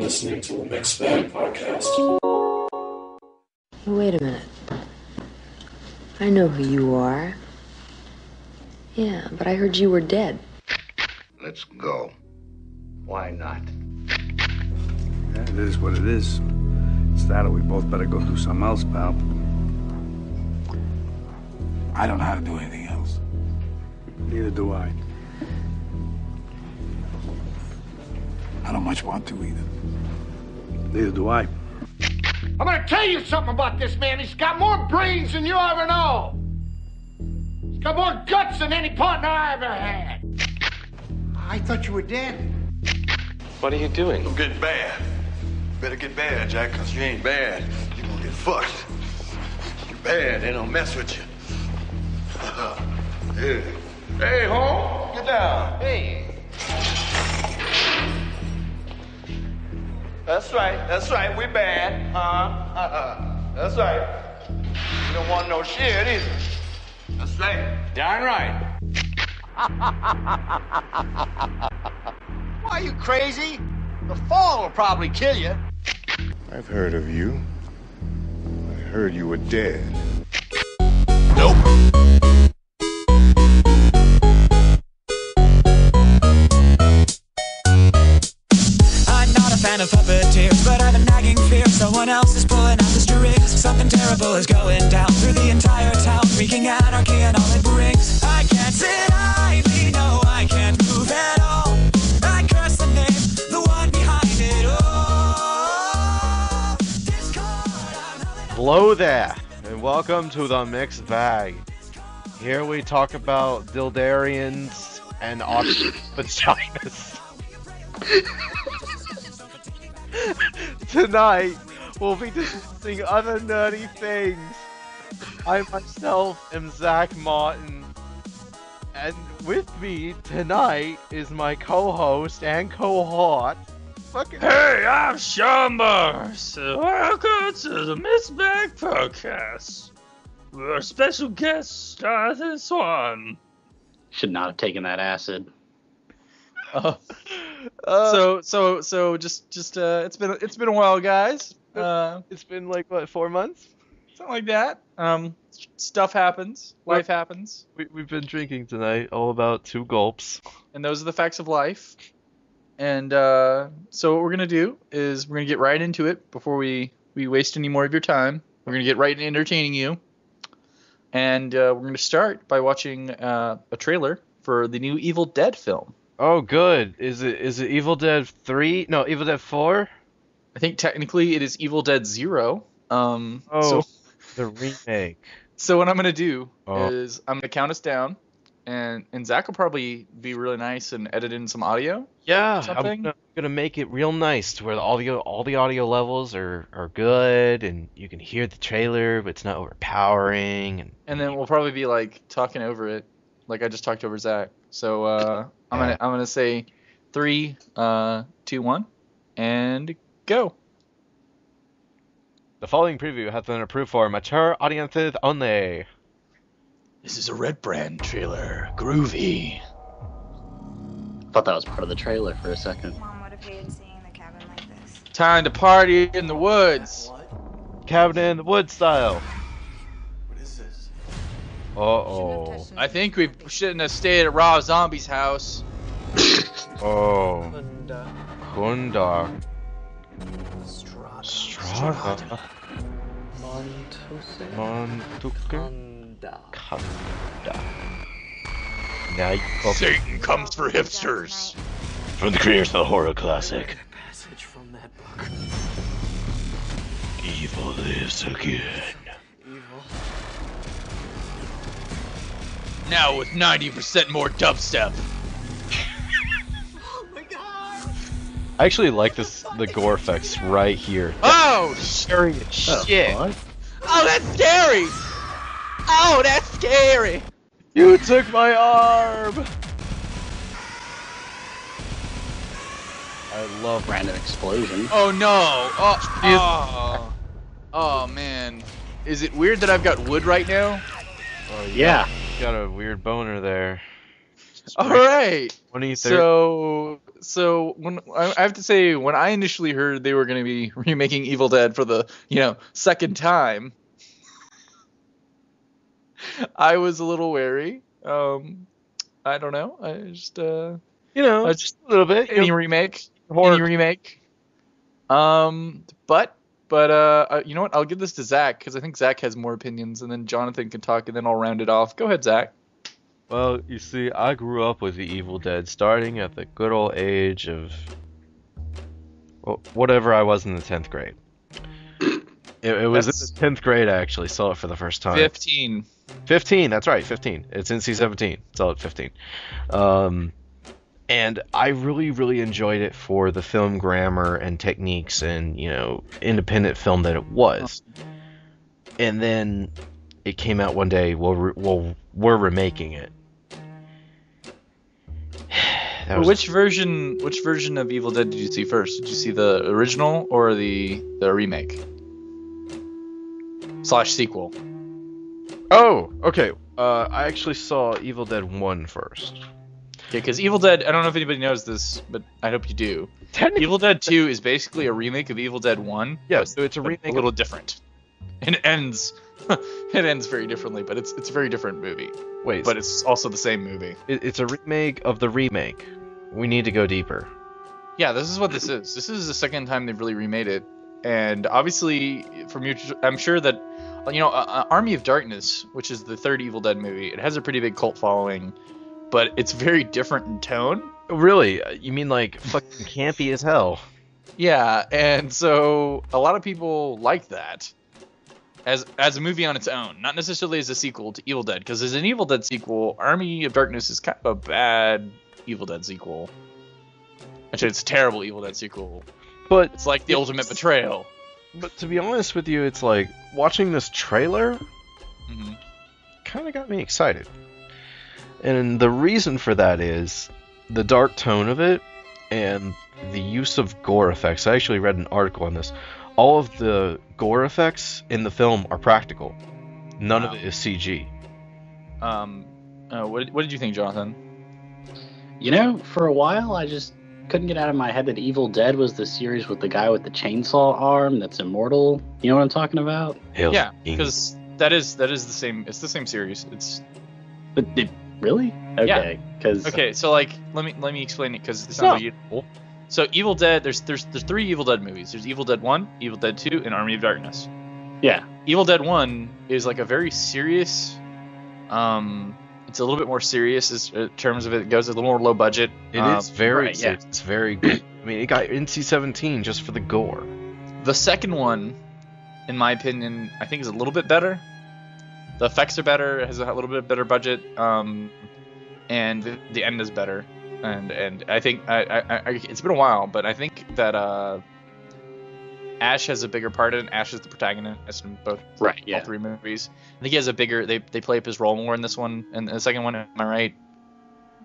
listening to the Mixed Bag Podcast. Wait a minute. I know who you are. Yeah, but I heard you were dead. Let's go. Why not? Yeah, it is what it is. It's that or we both better go do something else, pal. I don't know how to do anything else. Neither do I. I don't much want to either. Neither do I. I'm gonna tell you something about this man. He's got more brains than you ever know. He's got more guts than any partner I ever had. I thought you were dead. What are you doing? I'm getting bad. Better get bad, Jack, because you ain't bad. You're gonna get fucked. You're bad, they don't mess with you. Yeah. Hey, home, get down. Hey. That's right, we bad, huh? That's right. You don't want no shit either. That's right. Darn right. Why, are you crazy? The fall will probably kill you. I've heard of you. I heard you were dead. Nope. Fan of puppeteers, but I have a nagging fear someone else is pulling out the strings. Something terrible is going down through the entire town, wreaking anarchy and all it brings. I can't sit idly, no, I can't move at all. I curse the name, the one behind it all. Discord, Hello there, and welcome to the Mixed Bag. Here we talk about Dildarians and vaginas. Tonight, we'll be discussing other nerdy things. I myself am Zach Martin, and with me tonight is my co-host and cohort. Hey, I'm Shamba. So welcome to the Mixed Bag Podcast. Our special guest, Jonathan Swann. Should not have taken that acid. So it's been a while, guys. It's been like what, 4 months? Something like that. Stuff happens. Life happens. We've been drinking tonight, all about 2 gulps. And those are the facts of life. And so what we're gonna do is we're gonna get right into it before we waste any more of your time. We're gonna get right into entertaining you. And we're gonna start by watching a trailer for the new Evil Dead film. Oh, good. Is it Evil Dead 3? No, Evil Dead 4? I think technically it is Evil Dead 0. The remake. So what I'm going to do is I'm going to count us down, and Zach will probably be really nice and edit in some audio. Yeah, I'm going to make it real nice to where all the audio levels are good, and you can hear the trailer, but it's not overpowering. And then we'll probably be like talking over it, like I just talked over Zach. So I'm gonna say 3, 2, 1, and go. The following preview has been approved for mature audiences only. This is a Red Brand trailer. Groovy. Thought that was part of the trailer for a second. Mom would have hated seeing the cabin like this. Time to party in the woods. Cabin in the woods style. What is this? Uh-oh. I think we shouldn't have stayed at Rob Zombie's house. Oh. Hunda. Strada. Montuke. Kanda. Now Satan comes for hipsters. From the creators of the horror classic. passage from that book. Evil lives again. Now with 90% more dubstep. Oh my god! I actually like the gore effects right here. Oh, Scary as shit. Oh, that's scary! Oh, that's scary! You took my arm! I love Random explosion. Oh no! Oh man. Is it weird that I've got wood right now? Oh, yeah. You got a weird boner there. Alright! 20, So So when I have to say, when I initially heard they were going to be remaking Evil Dead for the second time, I was a little wary. I don't know. I just just a little bit. Any remake. But you know what? I'll give this to Zach because I think Zach has more opinions, and then Jonathan can talk, and then I'll round it off. Go ahead, Zach. Well, you see, I grew up with the Evil Dead starting at the good old age of whatever I was in the 10th grade. It was in the 10th grade I actually saw it for the first time. 15. 15, that's right, 15. It's NC-17. Saw it 15. And I really, really enjoyed it for the film grammar and techniques and, independent film that it was. And then it came out one day, we're remaking it. Which version of Evil Dead did you see first? Did you see the original or the remake? / sequel? Oh, okay. I actually saw Evil Dead 1 first. Okay, because Evil Dead, I don't know if anybody knows this, but I hope you do. Evil Dead 2 is basically a remake of Evil Dead 1. Yeah, so it's a remake. A little different. And it ends very differently, but it's a very different movie. Wait. But it's also the same movie. It's a remake of the remake. We need to go deeper. Yeah, this is what this is. This is the second time they've really remade it. And obviously, I'm sure that, Army of Darkness, which is the third Evil Dead movie, it has a pretty big cult following, but it's very different in tone. Really? You mean like fucking campy as hell? Yeah, and so a lot of people like that as a movie on its own, not necessarily as a sequel to Evil Dead, because as an Evil Dead sequel, Army of Darkness is kind of a bad Evil Dead sequel. Actually, it's a terrible Evil Dead sequel. But it's like the ultimate betrayal. But to be honest with you, it's like watching this trailer kind of got me excited. And the reason for that is the dark tone of it and the use of gore effects. I actually read an article on this. All of the gore effects in the film are practical. None of it is CG. What did you think, Jonathan? For a while, I just couldn't get out of my head that Evil Dead was the series with the guy with the chainsaw arm that's immortal. You know what I'm talking about? Yeah, because that is the same. It's the same series. But really? Okay. Yeah. Okay. So let me explain it because it's not useful. So Evil Dead, there's 3 Evil Dead movies. There's Evil Dead 1, Evil Dead 2, and Army of Darkness. Yeah. Evil Dead 1 is like a very serious. It's a little bit more serious in terms of it goes a little more low budget. It is very. Right, yeah. It's very good. I mean, it got NC-17 just for the gore. The second one, in my opinion, I think is a little bit better. The effects are better. It has a little bit better budget. And the end is better. And I think it's been a while, but I think that Ash has a bigger part in it. Ash is the protagonist in both all 3 movies. I think he has a bigger. They play up his role more in this one and the second one. Am I right?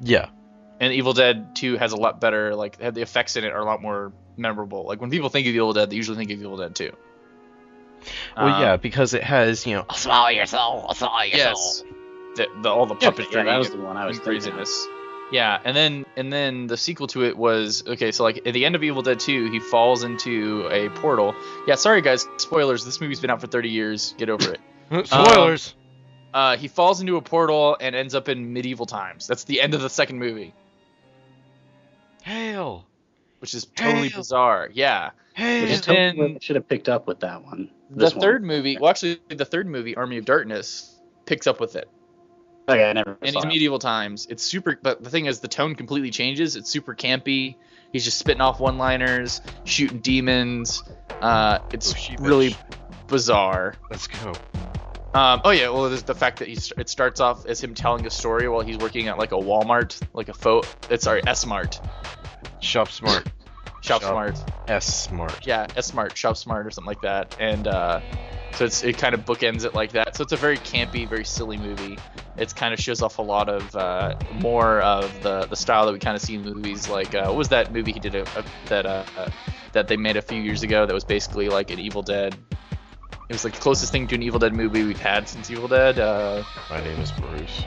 Yeah. And Evil Dead 2 has a lot better. Like the effects in it are a lot more memorable. Like when people think of Evil Dead, they usually think of Evil Dead 2. Well, yeah, because it has I'll swallow your soul. I'll swallow your soul. All the puppetry. Yeah, that was the one I was craziness. Yeah, and then the sequel to it was so like at the end of Evil Dead 2, he falls into a portal. Yeah, sorry guys, spoilers. This movie's been out for 30 years. Get over it. Spoilers. He falls into a portal and ends up in medieval times. That's the end of the second movie. Hail. Which is totally bizarre. Yeah. Hail. I should have picked up with that one. The third movie, Army of Darkness, picks up with it. Okay, I never in saw these medieval times. It's super, but the thing is, the tone completely changes. It's super campy. He's just spitting off one-liners, shooting demons. It's really bizarre. Let's go. There's the fact that it starts off as him telling a story while he's working at like a Walmart, like S-Mart. Shop Smart. Shop Smart. S-Smart. Yeah, S-Smart, Shop Smart or something like that. And so it kind of bookends it like that. So it's a very campy, very silly movie. It kind of shows off a lot of more of the style that we kind of see in movies. Like what was that movie he did that they made a few years ago that was basically like an Evil Dead? It was like the closest thing to an Evil Dead movie we've had since Evil Dead. My Name is Bruce.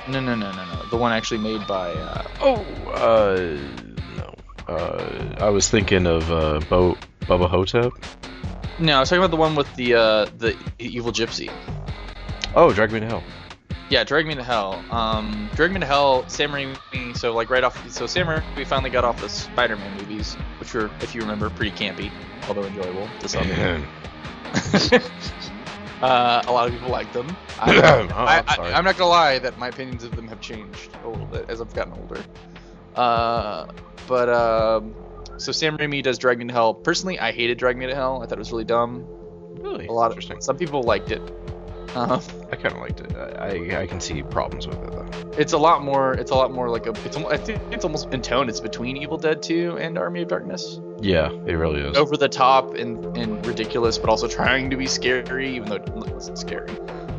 No. The one actually made by. No. I was thinking of Bubba Hotep. No, I was talking about the one with the evil gypsy. Oh, Drag Me to Hell. Yeah, Drag Me to Hell. Drag Me to Hell, Sam Raimi, so like right off, so Sam Raimi finally got off the Spider-Man movies, which were, if you remember, pretty campy, although enjoyable to some degree. A lot of people liked them. I'm not gonna lie that my opinions of them have changed a little bit as I've gotten older. So Sam Raimi does Drag Me to Hell. Personally, I hated Drag Me to Hell. I thought it was really dumb. Really? Some people liked it. I kind of liked it. I can see problems with it though. It's a lot more like I think it's almost in tone. It's between Evil Dead 2 and Army of Darkness. Yeah, it really is. Over the top and ridiculous, but also trying to be scary, even though it wasn't scary.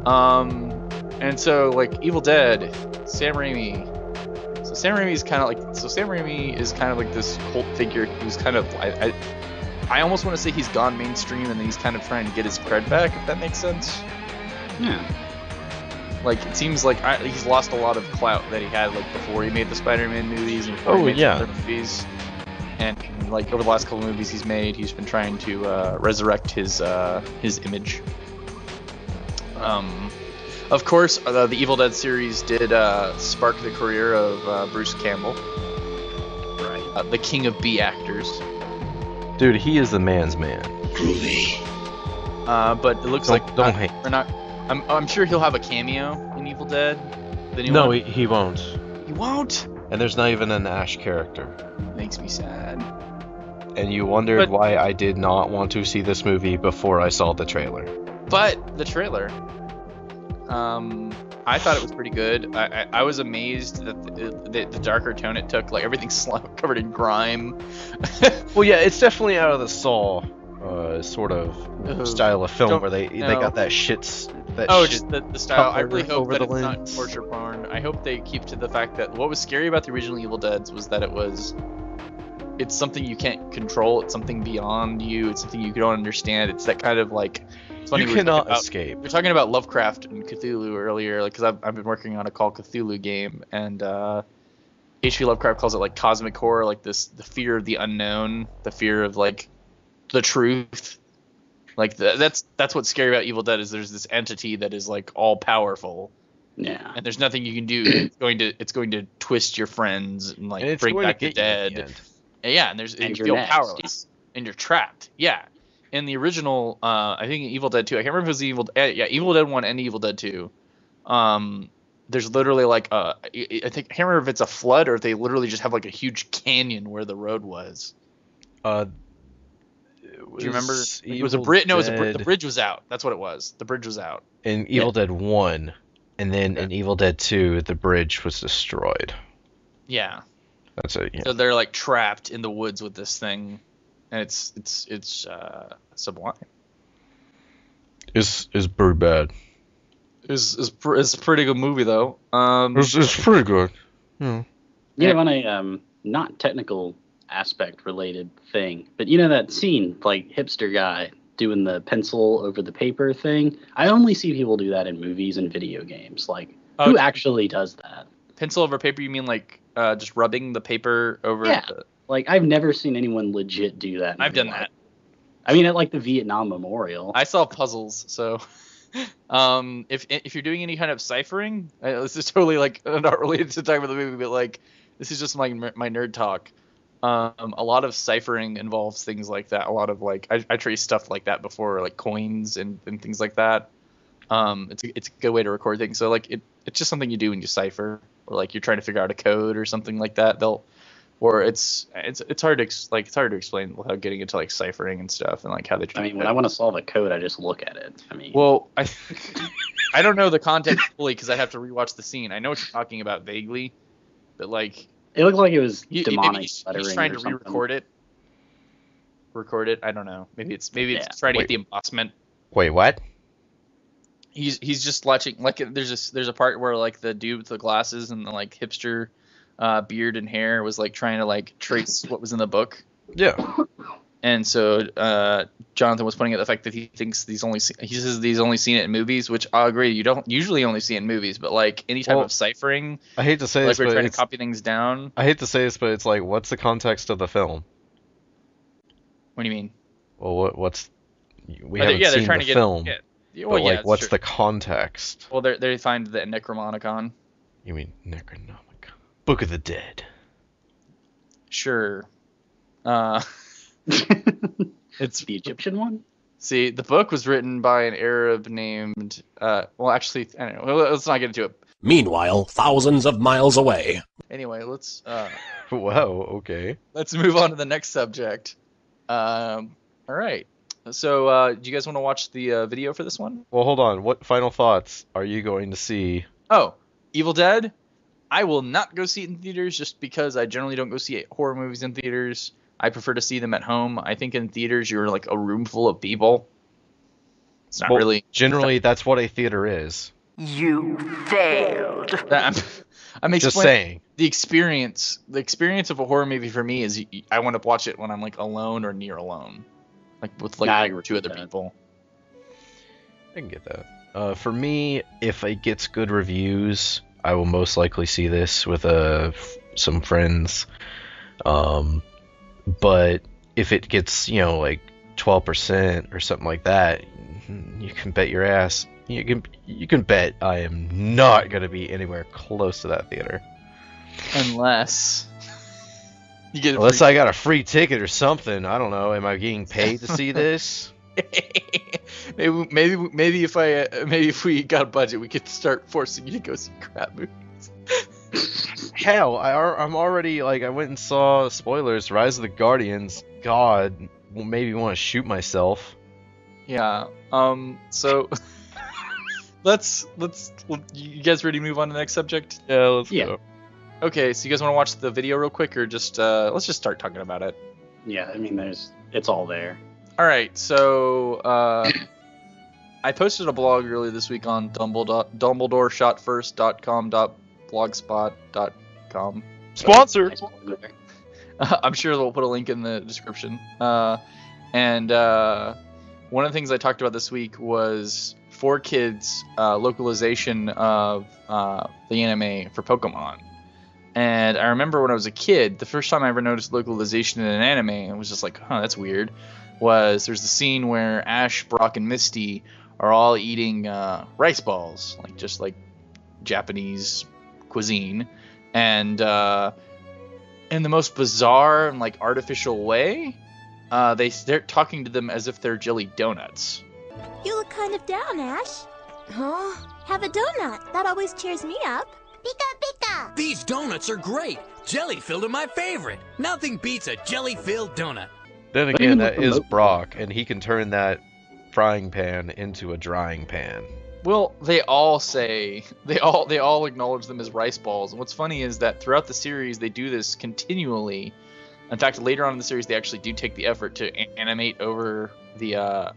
And so like Evil Dead, Sam Raimi. So Sam Raimi is kind of like this cult figure who's kind of I almost want to say he's gone mainstream and then he's kind of trying to get his cred back, if that makes sense. Yeah. Like it seems like he's lost a lot of clout that he had like before he made the Spider-Man movies and before he made other movies. And like over the last couple of movies he's made, he's been trying to resurrect his image. Of course, the Evil Dead series did spark the career of Bruce Campbell, right? The king of B actors. Dude, he is the man's man. Groovy. But it looks like don't hate. We're not. I'm sure he'll have a cameo in Evil Dead. No, he won't. He won't. And there's not even an Ash character. Makes me sad. And you wondered why I did not want to see this movie before I saw the trailer. But the trailer, I thought it was pretty good. I was amazed that the darker tone it took. Like everything's covered in grime. Well, yeah, it's definitely out of the Saw sort of style of film where they got that shit. Just the style. I really hope that it's not torture porn. I hope they keep to the fact that what was scary about the original Evil Deads was that it's something you can't control. It's something beyond you. It's something you don't understand. It's that kind of like. It's funny, you cannot escape. We're talking about Lovecraft and Cthulhu earlier, like because I've been working on a Call Cthulhu game, and H.P. Lovecraft calls it like cosmic horror, like the fear of the unknown, the fear of like the truth. Like that's what's scary about Evil Dead is there's this entity that is like all powerful. Yeah. And there's nothing you can do. It's going to twist your friends and like bring back the dead. Yeah, and you feel powerless and you're trapped. Yeah. In the original, I think Evil Dead 2, I can't remember if it was Evil Dead 1 and Evil Dead 2. There's literally like I can't remember if it's a flood or if they literally just have like a huge canyon where the road was. Do you remember? It was a bridge. No, the bridge was out. That's what it was. The bridge was out. In Evil Dead 1, and then in Evil Dead 2, the bridge was destroyed. Yeah. That's it. Yeah. So they're like trapped in the woods with this thing, and it's sublime. It's pretty bad. It's a pretty good movie though. It's pretty good. Yeah. On a not technical aspect related thing, but you know that scene, like hipster guy doing the pencil over the paper thing? I only see people do that in movies and video games. Like, who actually does that? Pencil over paper? You mean like just rubbing the paper over? Yeah. Like, I've never seen anyone legit do that. I've done that. I mean, at like the Vietnam Memorial. I saw puzzles, so if you're doing any kind of ciphering, this is totally like not related to talking about the movie, but like this is just my nerd talk. A lot of ciphering involves things like that. A lot of like I traced stuff like that before, like coins and things like that. It's a good way to record things. So like it's just something you do when you cipher, or like you're trying to figure out a code or something like that. It's hard to explain without getting into like ciphering and stuff and like how they. I mean, when I want to solve a code, I just look at it. I mean, well, I don't know the context fully because I have to rewatch the scene. I know what you're talking about vaguely, but like. It looked like it was demonic. He's trying to re-record it. Record it. I don't know. Maybe it's trying to get the embossment. Wait, what? He's just watching. Like there's a part where like the dude with the glasses and the like hipster beard and hair was like trying to like trace what was in the book. Yeah. And so Jonathan was pointing out the fact that he thinks he says he's only seen it in movies, which I agree. You don't usually only see it in movies, but like any type of ciphering. I hate to say like this, we're but trying to copy things down. I hate to say this, but it's like, what's the context of the film? What do you mean? Well, what's we haven't they're seen trying the to get film. Well, but like, what's the context? Well, they find the Necromonicon. You mean Necronomicon? Book of the Dead. Sure. It's the Egyptian one? See, the book was written by an Arab named, well, actually, I don't know. Let's not get into it. Meanwhile, thousands of miles away. Anyway, let's, Wow, okay. let's move on to the next subject. All right. So, do you guys want to watch the video for this one? Well, hold on. What final thoughts are you going to see? Oh, Evil Dead. I will not go see it in theaters just because I generally don't go see horror movies in theaters. I prefer to see them at home. I think in theaters you're like a room full of people. It's not really. Generally, that's what a theater is. You failed. I'm Just saying. The experience of a horror movie for me is I want to watch it when I'm like alone or near alone, like with like two other people. I can get that. For me, if it gets good reviews, I will most likely see this with some friends. But if it gets, like 12% or something like that, you can bet your ass. You can bet I am not going to be anywhere close to that theater. Unless you get I got a free ticket or something. I don't know. Am I getting paid to see this? maybe if we got a budget, we could start forcing you to go see crap movies. Hell, I'm already I went and saw, spoilers, Rise of the Guardians. God, maybe want to shoot myself. Yeah. So let's you guys ready to move on to the next subject? Yeah, let's go. Okay, so you guys want to watch the video real quick, or just let's just start talking about it? Yeah, I mean, it's all there. All right, so I posted a blog earlier this week on dumbledoreshotfirst.com.blogspot.com. Sponsor. I'm sure they'll put a link in the description. And one of the things I talked about this week was 4Kids localization of the anime for Pokemon. And I remember when I was a kid, the first time I ever noticed localization in an anime, and was just like, that's weird, was there's the scene where Ash, Brock, and Misty are all eating rice balls, just like Japanese cuisine. And in the most bizarre and artificial way, they're talking to them as if they're jelly donuts. You look kind of down, Ash. Huh? Have a donut. That always cheers me up. Pika pika! These donuts are great. Jelly-filled are my favorite. Nothing beats a jelly-filled donut. Then again, that is Brock, and he can turn that frying pan into a drying pan. Well, they all acknowledge them as rice balls. And what's funny is that throughout the series, they do this continually. In fact, later on in the series, they actually do take the effort to animate over the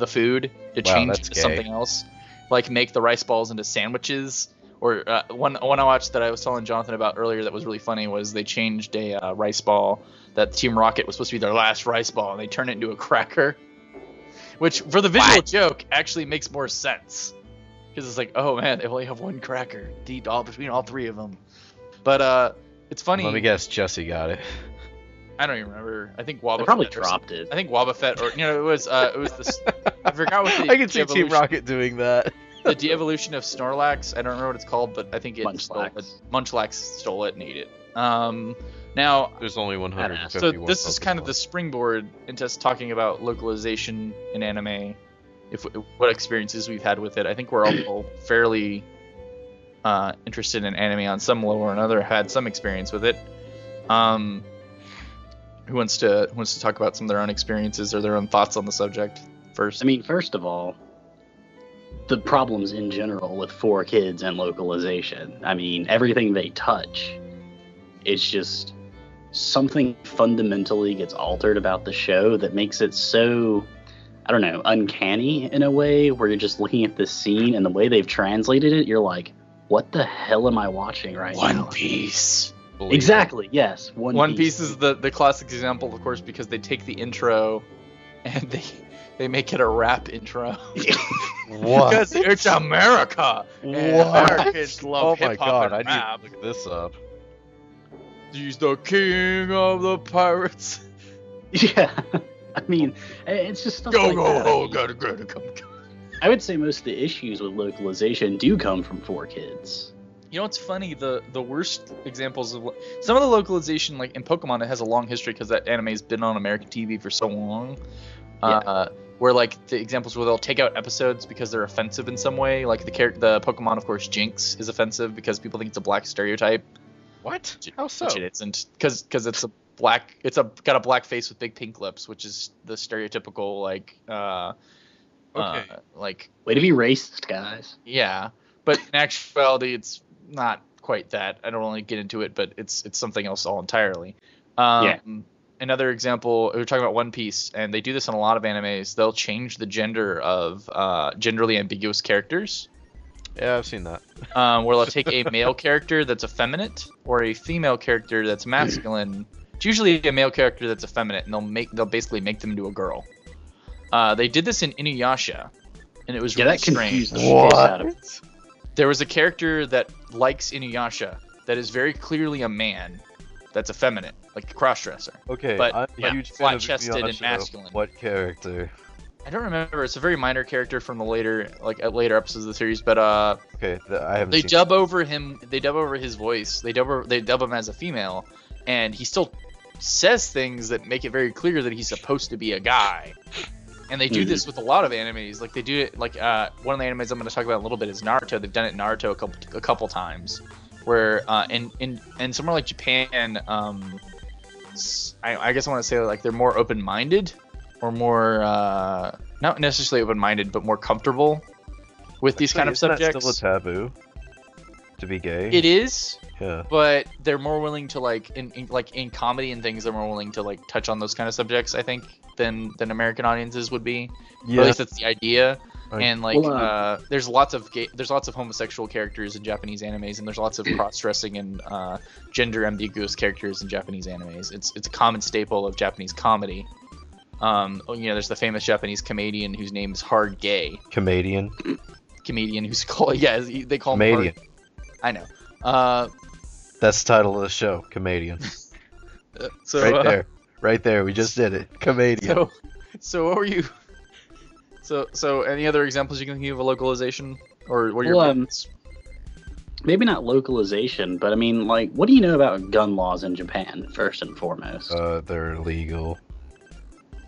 food to change to something else, like make the rice balls into sandwiches. Or one I watched that I was telling Jonathan about earlier that was really funny was they changed a rice ball that Team Rocket was supposed to be their last rice ball, and they turned it into a cracker, which for the visual joke actually makes more sense because it's like, oh man, they only have one cracker to eat between all three of them. But it's funny. Let me guess, Jesse got it. I don't even remember. I think Wobbuffet. They probably dropped it. I think Wobbuffet, or it was this. I forgot what the. I can see Team Rocket doing that. The de-evolution of Snorlax. I don't remember what it's called, but I think Munchlax stole it and ate it. Now there's only 150. So this is kind of the springboard into us talking about localization in anime. What experiences we've had with it. I think we're all fairly interested in anime on some level or another. Had some experience with it. Who wants to talk about some of their own experiences or their own thoughts on the subject first? I mean, first of all, the problems in general with 4Kids and localization. I mean, everything they touch, it's just something fundamentally gets altered about the show that makes it so, I don't know, uncanny in a way where you're just looking at this scene and the way they've translated it, you're like, what the hell am I watching right now? One Piece. Exactly. Yes. One Piece is the classic example, of course, because they take the intro and they make it a rap intro. What? Because it's America. And Americans love Oh my hip god, hop I and need rap. to look this up. He's the king of the pirates. Yeah. I mean, it's just stuff Go, like go, that. go, gotta come. I would say most of the issues with localization do come from 4Kids. You know what's funny? The worst examples of some of the localization, like in Pokemon, it has a long history because that anime's been on American TV for so long. Where like the examples where they'll take out episodes because they're offensive in some way, like the Pokemon, of course, Jinx is offensive because people think it's a black stereotype. What? How so? Which it isn't, because it's got a black face with big pink lips, which is the stereotypical like like way to be racist, guys. Yeah, but in actuality, it's not quite that. I don't want to get into it, but it's something else all entirely. Another example, we were talking about One Piece, and they do this in a lot of animes. They'll change the gender of genderly ambiguous characters. Yeah, I've seen that. Where they'll take a male character that's effeminate or a female character that's masculine. It's usually a male character that's effeminate, and they'll basically make them into a girl. They did this in Inuyasha, and it was really strange. The shit out of it. There was a character that likes Inuyasha that is very clearly a man that's effeminate, like a crossdresser. Okay, but I'm a huge fan of flat-chested and Inuyasha. masculine. What character? I don't remember. It's a very minor character from the later episodes of the series, but okay, I haven't. They seen dub over him. They dub over his voice. They dub him as a female, and he still says things that make it very clear that he's supposed to be a guy. And they do this with a lot of animes. Like they do it like one of the animes I'm going to talk about in a little bit is Naruto. They've done it in Naruto a couple times, where in somewhere like Japan, I guess I want to say like they're more open-minded, or more not necessarily open-minded, but more comfortable with these kind of subjects. Isn't that still a taboo to be gay? It is. Yeah. But they're more willing to like in comedy and things, they're more willing to like touch on those kind of subjects, I think, than American audiences would be. Yeah. Or at least that's the idea. Right. And like there's lots of homosexual characters in Japanese animes, and there's lots of cross-dressing and gender ambiguous characters in Japanese animes. It's a common staple of Japanese comedy. There's the famous Japanese comedian whose name is Hard Gay. Comedian Who's called they call Comedian. him Hard. I know. That's the title of the show, Comedian. So right there, we just did it, Comedian. So what were you? So any other examples you can think of a localization, or what are your maybe not localization, but I mean, like, what do you know about gun laws in Japan first and foremost? They're illegal.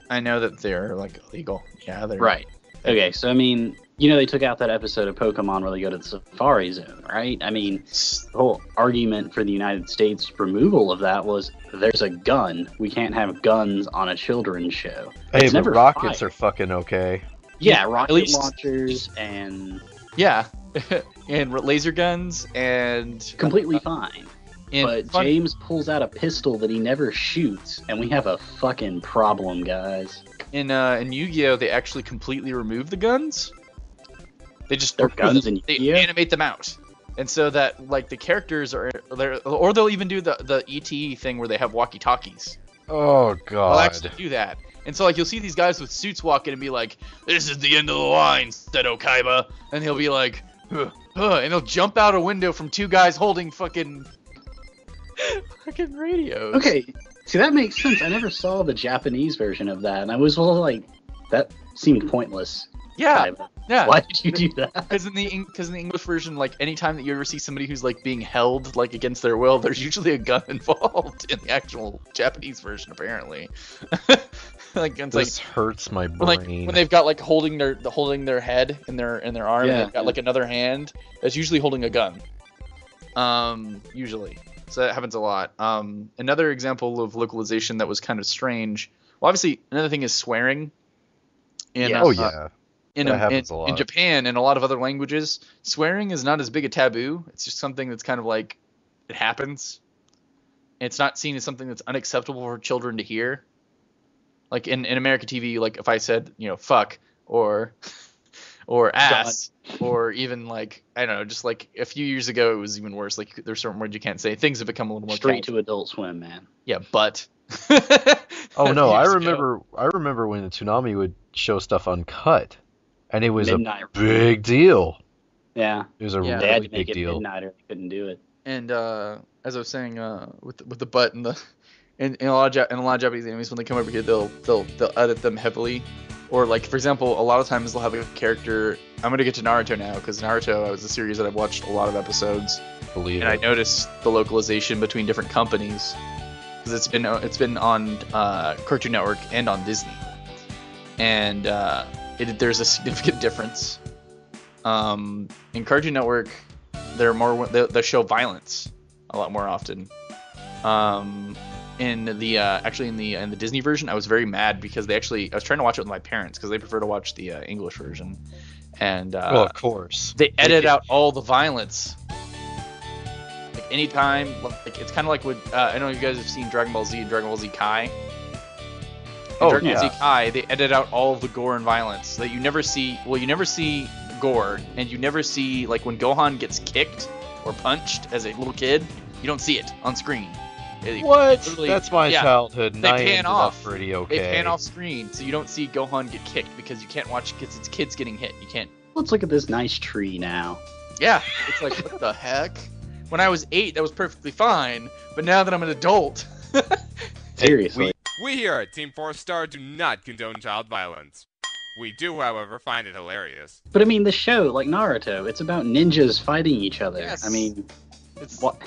I know that they're like illegal. Yeah, they're right. Okay, so I mean, they took out that episode of Pokemon where they go to the Safari Zone, right? I mean, the whole argument for the United States removal of that was there's a gun. We can't have guns on a children's show. Hey, it's but never rockets fired. are fucking okay. Yeah, rocket launchers and and laser guns and completely fine. But James pulls out a pistol that he never shoots, and we have a fucking problem, guys. In Yu-Gi-Oh, they actually completely remove the guns. They just guns in they Yu-Gi-Oh? animate them out, and so that like the characters are there, or they'll even do the ET thing where they have walkie-talkies. Oh god. They'll actually do that, and so like you'll see these guys with suits walk in and be like, "This is the end of the line," said Okaiba, and he'll be like, and he'll jump out a window from two guys holding fucking radios. Okay, see, that makes sense. I never saw the Japanese version of that, and I was like, that seemed pointless. Yeah. Why did you do that? Because in the English version, like anytime that you ever see somebody who's like being held like against their will, there's usually a gun involved in the actual Japanese version, apparently. Like it's this hurts my brain. When they've got like holding their head in their arm, and they've got like another hand that's usually holding a gun. Usually. So that happens a lot. Another example of localization that was kind of strange. Well, obviously, another thing is swearing. In Japan and a lot of other languages, swearing is not as big a taboo. It's just something that's kind of like, it happens. It's not seen as something that's unacceptable for children to hear. Like in American TV, like if I said, fuck, or or ass, or even like I don't know, just like a few years ago it was even worse. Like there's certain words you can't say. Things have become a little more Straight to Adult Swim, man. Yeah, but. Oh no, I Years remember when the Toonami would show stuff uncut, and it was Midnight. a big deal. Yeah. It was a They had really to make big it deal. midnight or they couldn't do it. And as I was saying, with the butt and the in a lot of Japanese animes, when they come over here, they'll edit them heavily, or like for example, a lot of times they'll have a character. I'm gonna get to Naruto now because Naruto was a series that I've watched a lot of episodes, I noticed the localization between different companies because it's been on Cartoon Network and on Disney, and there's a significant difference. In Cartoon Network, they show violence a lot more often. In the Disney version, I was very mad because I was trying to watch it with my parents because they prefer to watch the English version, and well, of course they edit out all the violence. Like anytime, like it's kind of like what I know you guys have seen Dragon Ball Z and Dragon Ball Z Kai. Dragon Ball Z Kai, they edit out all of the gore and violence that you never see. Well, you never see gore, and you never see like when Gohan gets kicked or punched as a little kid. You don't see it on screen. What? That's my childhood. They pan off. Pretty okay. They pan off screen, so you don't see Gohan get kicked because you can't watch because it's kids getting hit. You can't. Let's look at this nice tree now. Yeah, it's like what the heck? When I was 8, that was perfectly fine, but now that I'm an adult. Seriously. We here at Team 4-Star do not condone child violence. We do, however, find it hilarious. But I mean, the show, like Naruto, it's about ninjas fighting each other. Yes. I mean, it's what?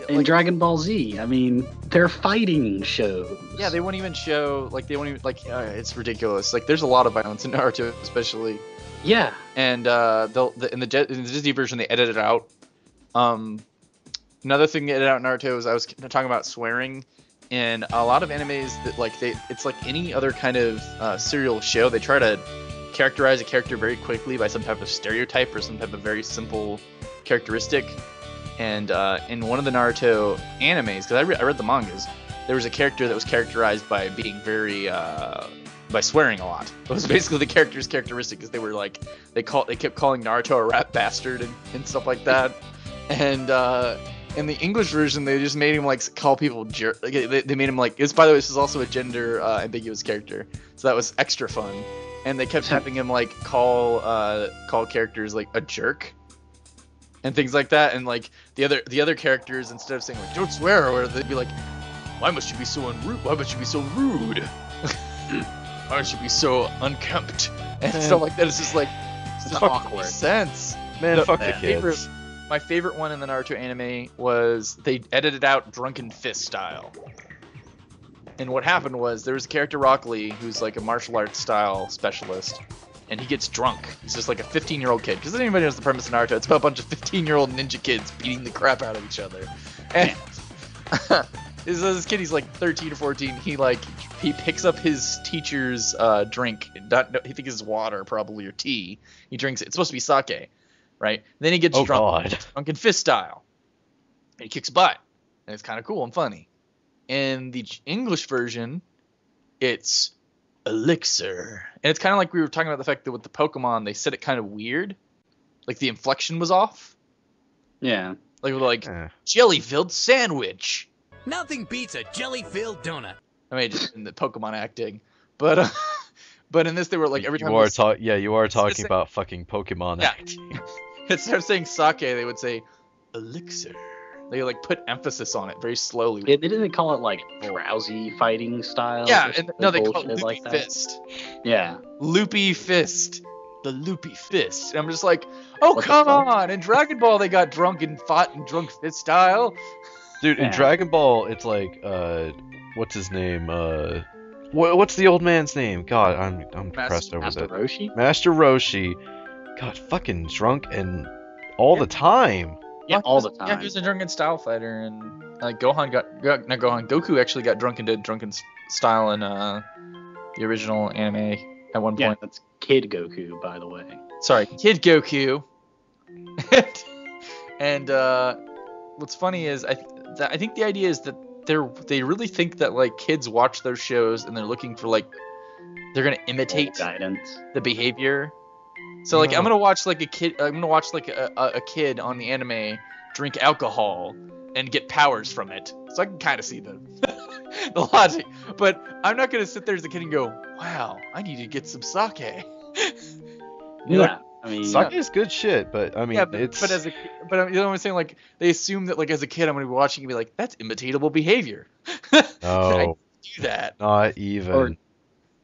In Dragon Ball Z, I mean, they're fighting shows. Yeah, they won't even show it's ridiculous. Like, there's a lot of violence in Naruto, especially. Yeah. And in the Disney version, they edit it out. Another thing they edit out in Naruto is I was talking about swearing. In a lot of animes that it's like any other kind of serial show, they try to characterize a character very quickly by some type of stereotype or some type of very simple characteristic. And in one of the Naruto animes, because I read the mangas, there was a character that was characterized by being very by swearing a lot. It was basically the character's characteristic, because they were like they kept calling Naruto a rat bastard and stuff like that. And in the English version, they just made him like call people jerk. Like, they made him like. By the way, this is also a gender ambiguous character, so that was extra fun. And they kept having him like call characters like a jerk and things like that. And like the other characters, instead of saying like don't swear or whatever, they'd be like, why must you be so rude? Why must you be so rude? Why must you be so unkempt? And stuff like that. It's just like it doesn't make any sense. Man, fuck the kids. My favorite one in the Naruto anime was they edited out Drunken Fist style. And what happened was there was a character, Rock Lee, who's like a martial arts style specialist, and he gets drunk. He's just like a 15-year-old kid. Because anybody knows the premise of Naruto, it's about a bunch of 15-year-old ninja kids beating the crap out of each other. And this kid, he's like 13 or 14. He picks up his teacher's drink. He thinks it's water, probably, or tea. He drinks it. It's supposed to be sake. Right? Then he gets drunken fist style. And he kicks butt. And it's kind of cool and funny. In the English version, it's elixir. And it's kind of like we were talking about the fact that with the Pokemon, they said it kind of weird. Like the inflection was off. Yeah. Like jelly-filled sandwich. Nothing beats a jelly-filled donut. I mean, just in the Pokemon acting. But in this, they were like every time. You are talking about fucking Pokemon acting. Instead of saying sake, they would say elixir. They like put emphasis on it very slowly. They didn't call it like drowsy fighting style. Yeah, they call it loopy fist. Yeah, loopy fist. The loopy fist. And I'm just like, come on! In Dragon Ball, they got drunk and fought in drunk fist style. Dude, in Dragon Ball, it's like what's his name? What's the old man's name? God, I'm depressed over that. Master Roshi. God, fucking drunk and all the time. Yeah, all the time. Yeah, he was a drunken style fighter, and like Goku actually got drunk into drunken style in the original anime at one point. Yeah, that's Kid Goku, by the way. Sorry, Kid Goku. And what's funny is I think the idea is that they really think that like kids watch their shows and they're looking for like they're gonna imitate guidance, the behavior. So like I'm gonna watch like a kid. I'm gonna watch like a kid on the anime drink alcohol and get powers from it. So I can kind of see the the logic. But I'm not gonna sit there as a kid and go, "Wow, I need to get some sake." Yeah. I mean, sake is good shit, but I mean, it's. But you know what I'm saying? Like they assume that like as a kid I'm gonna be watching and be like, "That's imitatable behavior." No. Do that. Not even.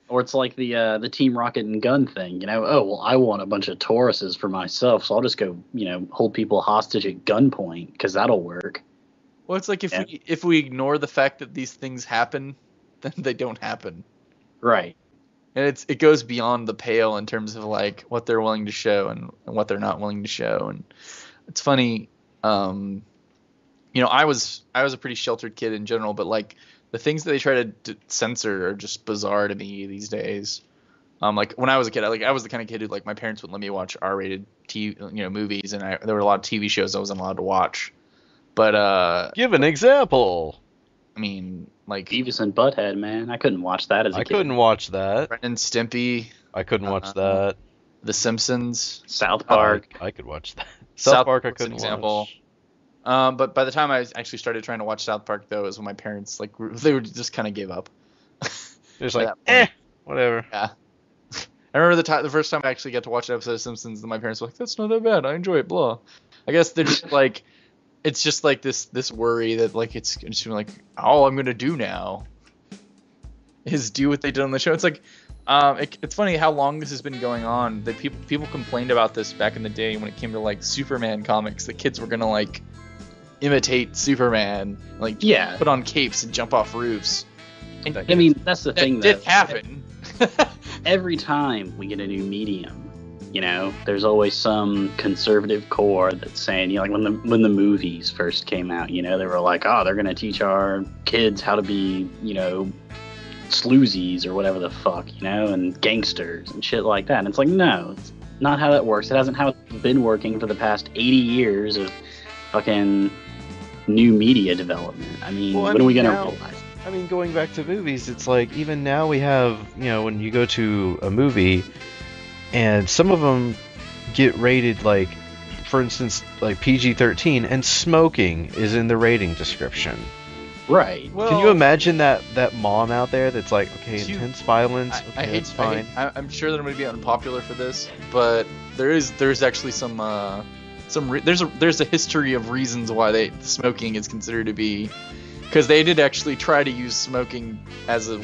Or it's like the Team Rocket and Gun thing, you know. Oh well, I want a bunch of Tauruses for myself, so I'll just go, you know, hold people hostage at gunpoint because that'll work. Well, it's like if we ignore the fact that these things happen, then they don't happen. Right. And it goes beyond the pale in terms of like what they're willing to show and what they're not willing to show. And it's funny, you know, I was a pretty sheltered kid in general, but like the things that they try to censor are just bizarre to me these days. Like when I was a kid, I was the kind of kid who like my parents wouldn't let me watch R-rated movies, and there were a lot of TV shows I wasn't allowed to watch. But give an example. I mean, like Beavis and Butthead, man. I couldn't watch that as a kid. I couldn't watch that. Ren and Stimpy. I couldn't watch that. The Simpsons. South Park. I could watch that. South Park I couldn't watch. But by the time I actually started trying to watch South Park, though, is when my parents they were just kind of gave up. Just like, whatever. Yeah. I remember the first time I actually got to watch an episode of Simpsons, and my parents were like, "That's not that bad. I enjoy it." Blah. I guess they're just like, it's just like this worry that like it's like all I'm gonna do now is do what they did on the show. It's like, it's funny how long this has been going on. That people complained about this back in the day when it came to like Superman comics. That kids were gonna like imitate Superman, like put on capes and jump off roofs. And I mean, that's the thing that did happen. Every time we get a new medium, you know, there's always some conservative core that's saying, you know, like when the movies first came out, you know, they were like, oh, they're gonna teach our kids how to be, you know, sloozies or whatever the fuck, you know, and gangsters and shit like that. And it's like, no, it's not how that works. It hasn't how it's been working for the past 80 years of fucking new media development. I mean, when are we gonna realize? I mean, going back to movies, it's like even now we have, you know, when you go to a movie, and some of them get rated like, for instance, like PG-13, and smoking is in the rating description. Right. Well, can you imagine that mom out there that's like, okay, intense violence. Okay, I hate. that's fine. I'm sure that I'm gonna be unpopular for this, but there's actually there's a history of reasons why smoking is considered to be, because they did actually try to use smoking as a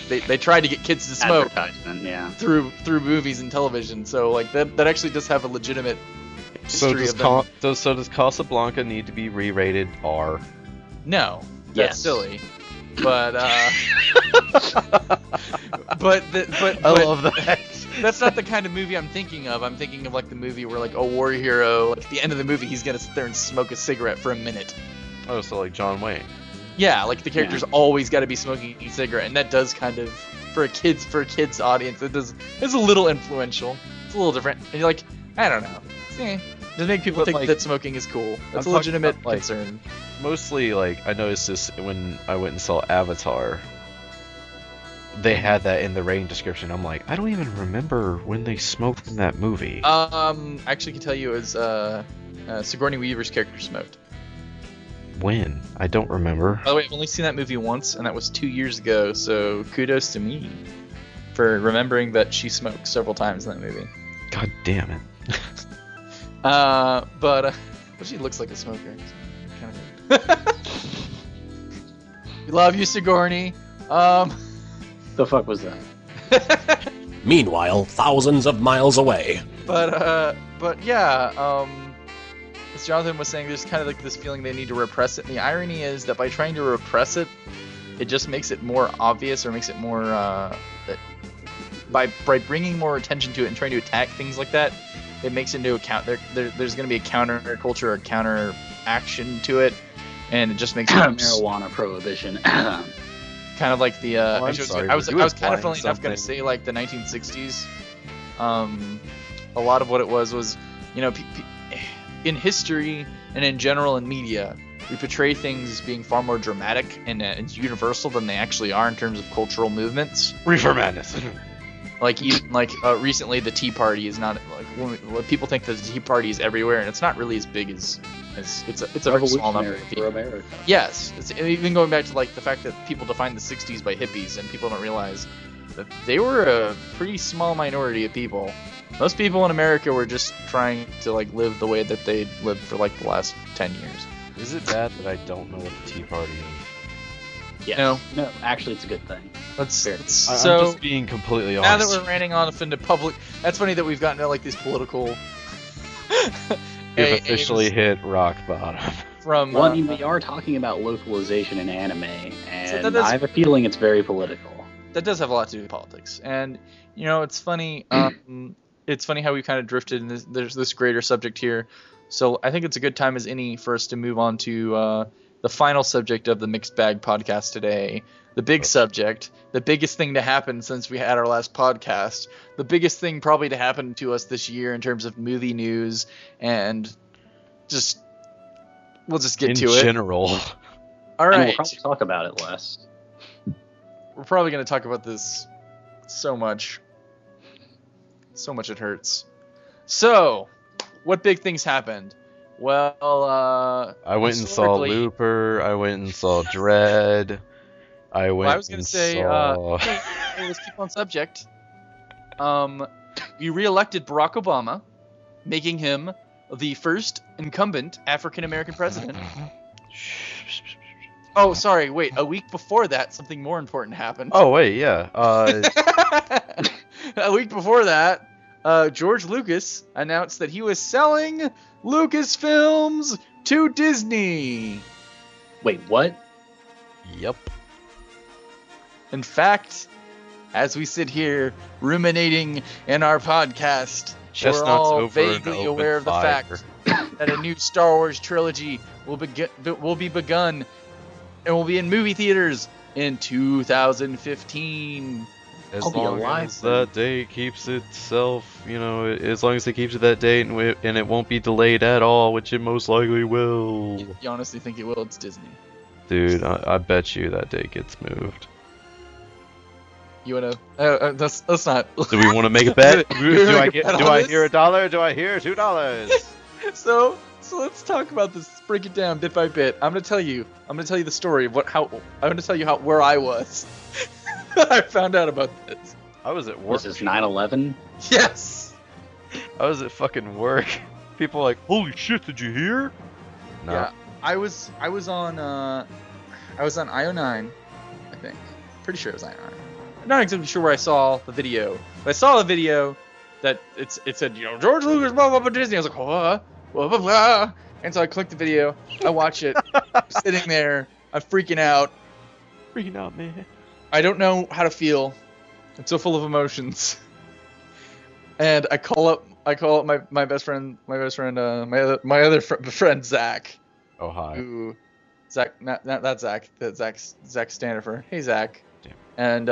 they tried to get kids to smoke through movies and television. So like that actually does have a legitimate history of them. So does Casablanca need to be re-rated R? No, that's silly. But but I love that. That's not the kind of movie I'm thinking of. I'm thinking of like the movie where like a war hero, like at the end of the movie, he's gonna sit there and smoke a cigarette for a minute. Oh, so like John Wayne. Yeah, like the character's always got to be smoking a cigarette, and that does kind of for a kids audience, it's a little influential. It's a little different, and you're like, I don't know, does make people think that smoking is cool. That's a legitimate concern. Mostly, like I noticed this when I went and saw Avatar. They had that in the rating description. I'm like, I don't even remember when they smoked in that movie. I actually can tell you it was Sigourney Weaver's character smoked. When? I don't remember. By the way, I've only seen that movie once, and that was 2 years ago, so kudos to me for remembering that she smoked several times in that movie. God damn it. But she looks like a smoker. So kind of we love you, Sigourney. The fuck was that? Meanwhile, thousands of miles away. But yeah, as Jonathan was saying, there's kind of like this feeling they need to repress it. And the irony is that by trying to repress it, it just makes it more obvious, or makes it more by bringing more attention to it and trying to attack things like that, it makes it into account. There's going to be a counter culture or counter action to it, and it just makes it marijuana prohibition. Kind of like the I was kind of funnily enough going to say like the 1960s. A lot of what it was you know, in history and in general in media, we portray things as being far more dramatic and universal than they actually are in terms of cultural movements. Reefer Madness. Like recently, the Tea Party is not like when people think that the Tea Party is everywhere, and it's not really as big as it's a very small number of people. For America. Yes, it's even going back to like the fact that people define the '60s by hippies, and people don't realize that they were a pretty small minority of people. Most people in America were just trying to like live the way that they lived for like the last 10 years. Is it bad that I don't know what the Tea Party is? Yes. No, actually, it's a good thing. I'm So just being completely honest. now that we're ranting off into public, that's funny that we've gotten to like these political. We've officially hit rock bottom. From well, I mean, we are talking about localization in anime, and that does- I have a feeling it's very political. That does have a lot to do with politics, and you know it's funny. It's funny how we kind of drifted, and there's this greater subject here. So I think it's a good time as any for us to move on to the final subject of the Mixed Bag podcast today. The big subject, the biggest thing to happen since we had our last podcast, the biggest thing probably to happen to us this year in terms of movie news, and we'll just get to it. In general. All right. And we'll probably talk about it less. We're probably going to talk about this so much. So much it hurts. So, what big things happened? Well, I went and saw Looper. I went and saw Dread. I was going to say, let's keep on subject. We re-elected Barack Obama, making him the first incumbent African-American president. Oh, sorry, wait. A week before that, something more important happened. Oh, wait, yeah. A week before that, George Lucas announced that he was selling Lucasfilms to Disney. Wait, what? Yep. In fact, as we sit here ruminating in our podcast, Chestnuts we're all over vaguely an aware of the open fact that a new Star Wars trilogy will be begun and will be in movie theaters in 2015. As long as that date keeps itself, as long as it keeps it that date and it won't be delayed at all, which it most likely will. You honestly think it will? It's Disney. Dude, I bet you that date gets moved. You wanna? Let's not. Do we want to make a bet? Do I hear $1? Do I hear $2? So let's talk about this. Let's break it down bit by bit. I'm gonna tell you the story of where I was. I found out about this. I was at work. Was this 9/11? Yes. I was at fucking work. People are like, holy shit, did you hear? No. Yeah, I was on IO9, I think. Pretty sure it was IO9. I'm not exactly sure where I saw the video, but I saw the video that it said, George Lucas, blah, blah, blah, Disney. I was like, blah, blah, blah, blah. And so I clicked the video, I watch it, I'm sitting there, I'm freaking out. Freaking out, man. I don't know how to feel. I'm so full of emotions. And I call up my best friend, my other friend Zach. Oh, hi. Zach, not Zach, Zach Standifer. Hey, Zach. And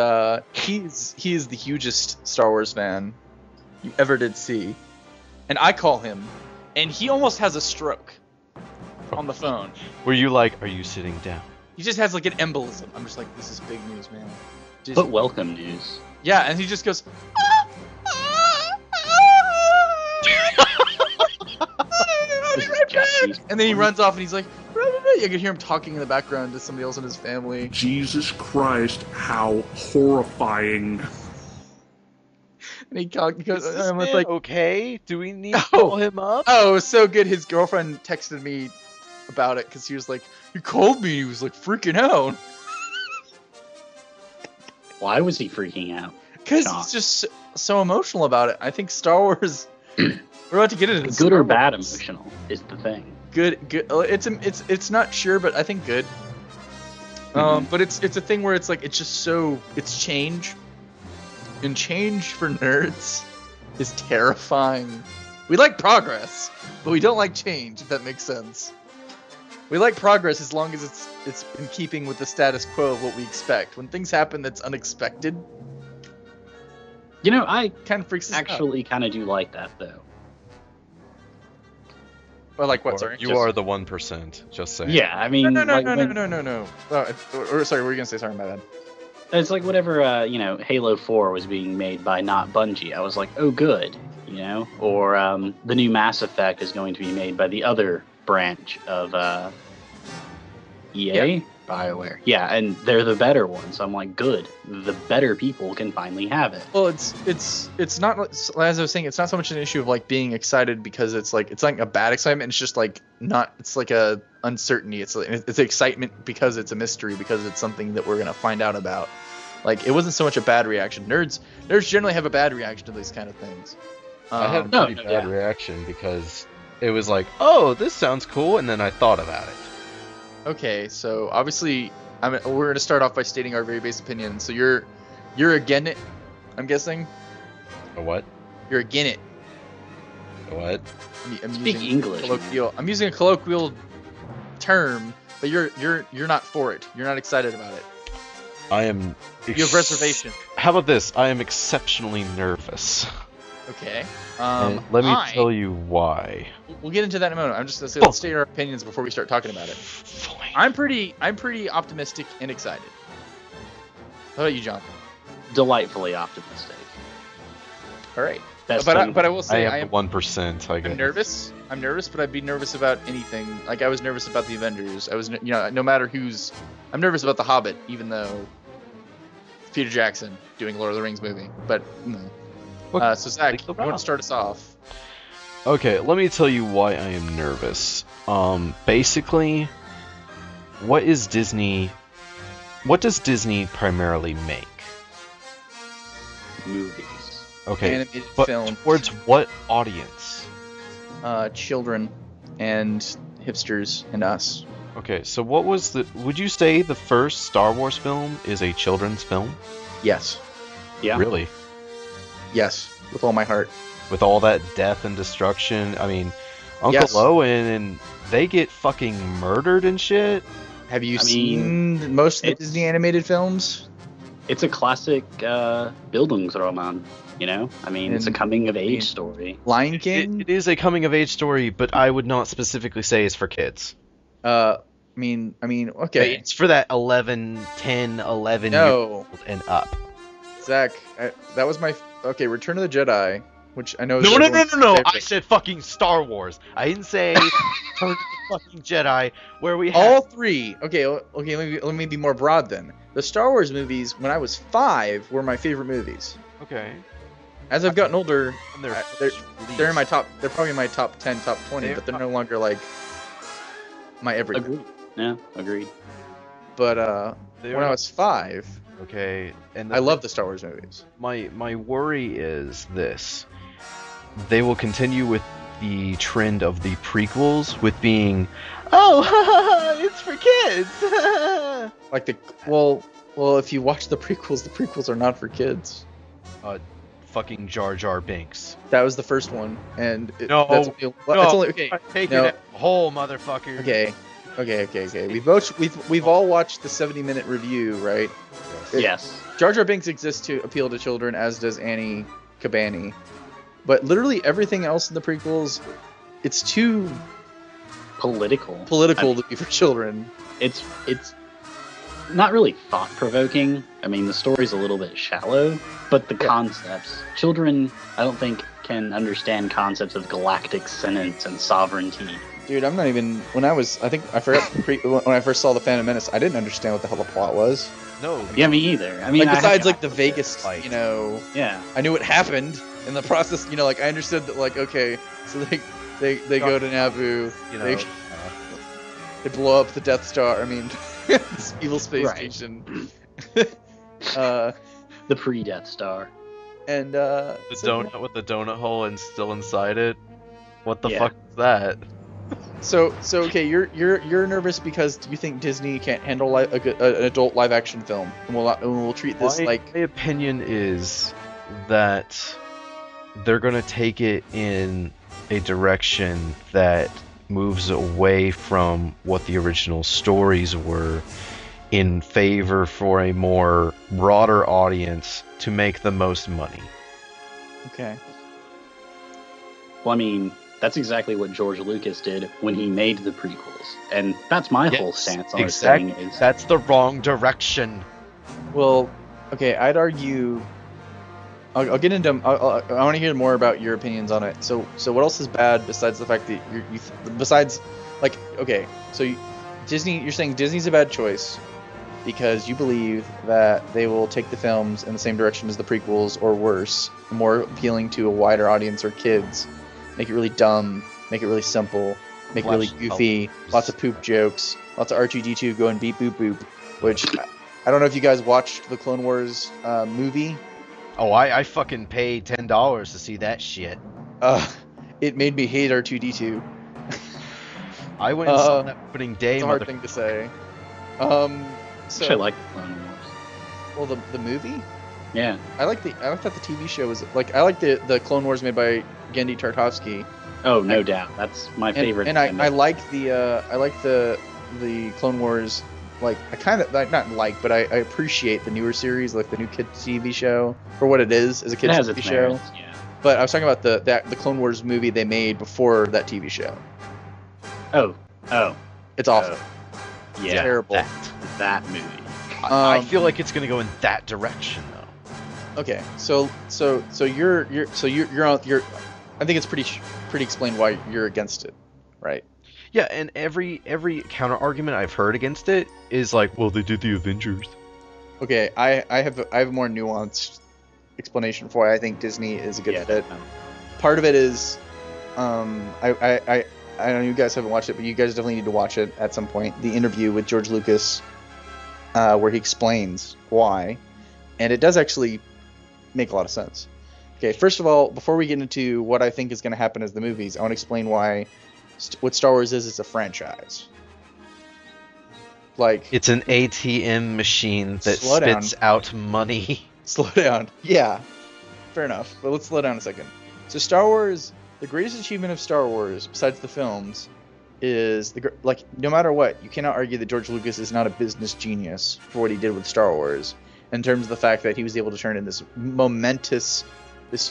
he's the hugest Star Wars fan you ever did see. And I call him, and he almost has a stroke on the phone. Were you like, are you sitting down? He just has like an embolism. I'm just like, this is big news, man. But welcome news. Yeah, and he just goes. And then he runs off and he's like, you can hear him talking in the background to somebody else in his family. Jesus Christ, how horrifying. And he goes, I'm like, okay, do we need to call him up? Oh, it was so good. His girlfriend texted me about it because he was like, he called me. He was like freaking out. Why was he freaking out? Because he's just so emotional about it. I think Star Wars. We're about to get into this. Good or bad emotional is the thing. Good. It's not sure, but I think good. But it's a thing where it's like it's change, and change for nerds is terrifying. We like progress, but we don't like change. If that makes sense. We like progress as long as it's in keeping with the status quo of what we expect. When things happen that's unexpected, I kind of freaks us out. Actually kind of do like that though. Well, like what? Sorry. You are the 1%. Just saying. Yeah, I mean. No. Sorry, what were you gonna say? Sorry, my bad. It's like whatever, Halo 4 was being made by not Bungie. I was like, oh, good, Or the new Mass Effect is going to be made by the other branch of EA? BioWare. Yeah, and they're the better ones. So I'm like, good. The better people can finally have it. Well, it's not, as I was saying, it's not so much an issue of like being excited because it's like a bad excitement. It's just like not. It's like a uncertainty. It's excitement because it's a mystery, because it's something that we're gonna find out about. Like, it wasn't so much a bad reaction. Nerds generally have a bad reaction to these kind of things. I had a pretty bad reaction because it was like, oh, this sounds cool, and then I thought about it. Okay, so obviously, we're going to start off by stating our very base opinion. So you're again it, I'm guessing? A what? You're again it. A what? I'm Speak English. I'm using a colloquial term, but you're not for it. You're not excited about it. I am... You have reservation. How about this? I am exceptionally nervous. Okay. And let me tell you why. We'll get into that in a moment. I'm just gonna say, let's state our opinions before we start talking about it. I'm pretty optimistic and excited. How about you, John? Delightfully optimistic. All right. But I will say I am 1%. I'm nervous. I'm nervous, but I'd be nervous about anything. Like, I was nervous about the Avengers. I was, no matter who's. I'm nervous about The Hobbit, even though it's Peter Jackson doing Lord of the Rings movie. But no. So Zach, you want to start us off? Okay, let me tell you why I am nervous. Basically, what does Disney primarily make? Movies. Okay, animated but film. Towards what audience? Children and hipsters and us. Okay, so would you say the first Star Wars film is a children's film? Yes. Yeah. Really? Yes, with all my heart. With all that death and destruction, I mean, Uncle Owen, and they get fucking murdered and shit. Have you seen most of the Disney animated films? It's a classic Bildungsroman, it's a coming-of-age story. Lion King? It is a coming-of-age story, but I would not specifically say it's for kids. Okay. It's for that 10, 11 year old and up. Zach, that was my... Okay, Return of the Jedi, which I know is... No. favorite. I said fucking Star Wars. I didn't say Return of the fucking Jedi, where we have... All three. Okay, let me be more broad then. The Star Wars movies, when I was 5, were my favorite movies. Okay. As I've gotten older, they're in my top... They're probably in my top 10, top 20, but they're no longer, like, my everything. Agreed. Yeah, agreed. But, when I was 5... Okay, and I love the Star Wars movies. My worry is this: they will continue with the trend of the prequels with being, it's for kids. Well, if you watch the prequels are not for kids. Fucking Jar Jar Binks. That was the first one, and it's only okay. Take it whole, motherfucker. Okay. We've all watched the 70-minute review, right? Yes. Jar Jar Binks exists to appeal to children, as does Annie Cabani. But literally everything else in the prequels, it's too political to be for children. It's not really thought-provoking. I mean, the story's a little bit shallow, but the concepts, children, I don't think, can understand concepts of galactic sentence and sovereignty. Dude, I'm not even... When I first saw The Phantom Menace, I didn't understand what the hell the plot was. No. Yeah, me either. I mean, besides, the Vegas, Yeah. I knew what happened in the process, I understood that, okay, so they go to Naboo, they blow up the Death Star, this evil space station. The pre-Death Star. And, the donut with the donut hole and still inside it? What the fuck is that? So okay, you're nervous because you think Disney can't handle an adult live action film, and we'll treat this like. My opinion is that they're gonna take it in a direction that moves away from what the original stories were, in favor for a more broader audience to make the most money. Okay. Well, that's exactly what George Lucas did when he made the prequels. And that's my whole stance on exactly. this thing. That's the wrong direction. Well, Okay, I'd argue. I'll get into. I want to hear more about your opinions on it. So what else is bad besides the fact that besides, like, okay, so Disney, you're saying Disney's a bad choice because you believe that they will take the films in the same direction as the prequels or worse, more appealing to a wider audience or kids, make it really dumb, make it really simple, make it really goofy, lots of poop jokes, lots of R2-D2 going beep boop boop, which I don't know if you guys watched the Clone Wars movie. Oh, I fucking paid $10 to see that shit. It made me hate R2-D2. I went and saw that opening day. It's a hard thing to say. So I like the Clone Wars. Well, the movie? Yeah. I like that the TV show was like, I like the Clone Wars made by Genndy Tartakovsky. Oh, no doubt. That's my favorite. And I like the Clone Wars. Like, I kind of but I appreciate the newer series, like the new kids TV show for what it is as a kids TV show. Merits, yeah. But I was talking about the Clone Wars movie they made before that TV show. Oh. It's awful. Yeah. It's terrible. That movie. I feel like it's gonna go in that direction though. Okay, so you're on. I think it's pretty explained why you're against it, right? Yeah, and every counter argument I've heard against it is like, well, they did the Avengers. Okay, I have a more nuanced explanation for why I think Disney is a good fit. Part of it is, I know you guys haven't watched it, but you guys definitely need to watch it at some point. The interview with George Lucas, where he explains why, and it does actually make a lot of sense. Okay, first of all, before we get into what I think is going to happen as the movies, I want to explain why what Star Wars is. It's a franchise. Like, it's an ATM machine that spits out money. Slow down. Yeah, fair enough. But let's slow down a second. So Star Wars, the greatest achievement of Star Wars, besides the films, is no matter what, you cannot argue that George Lucas is not a business genius for what he did with Star Wars, in terms of the fact that he was able to turn in this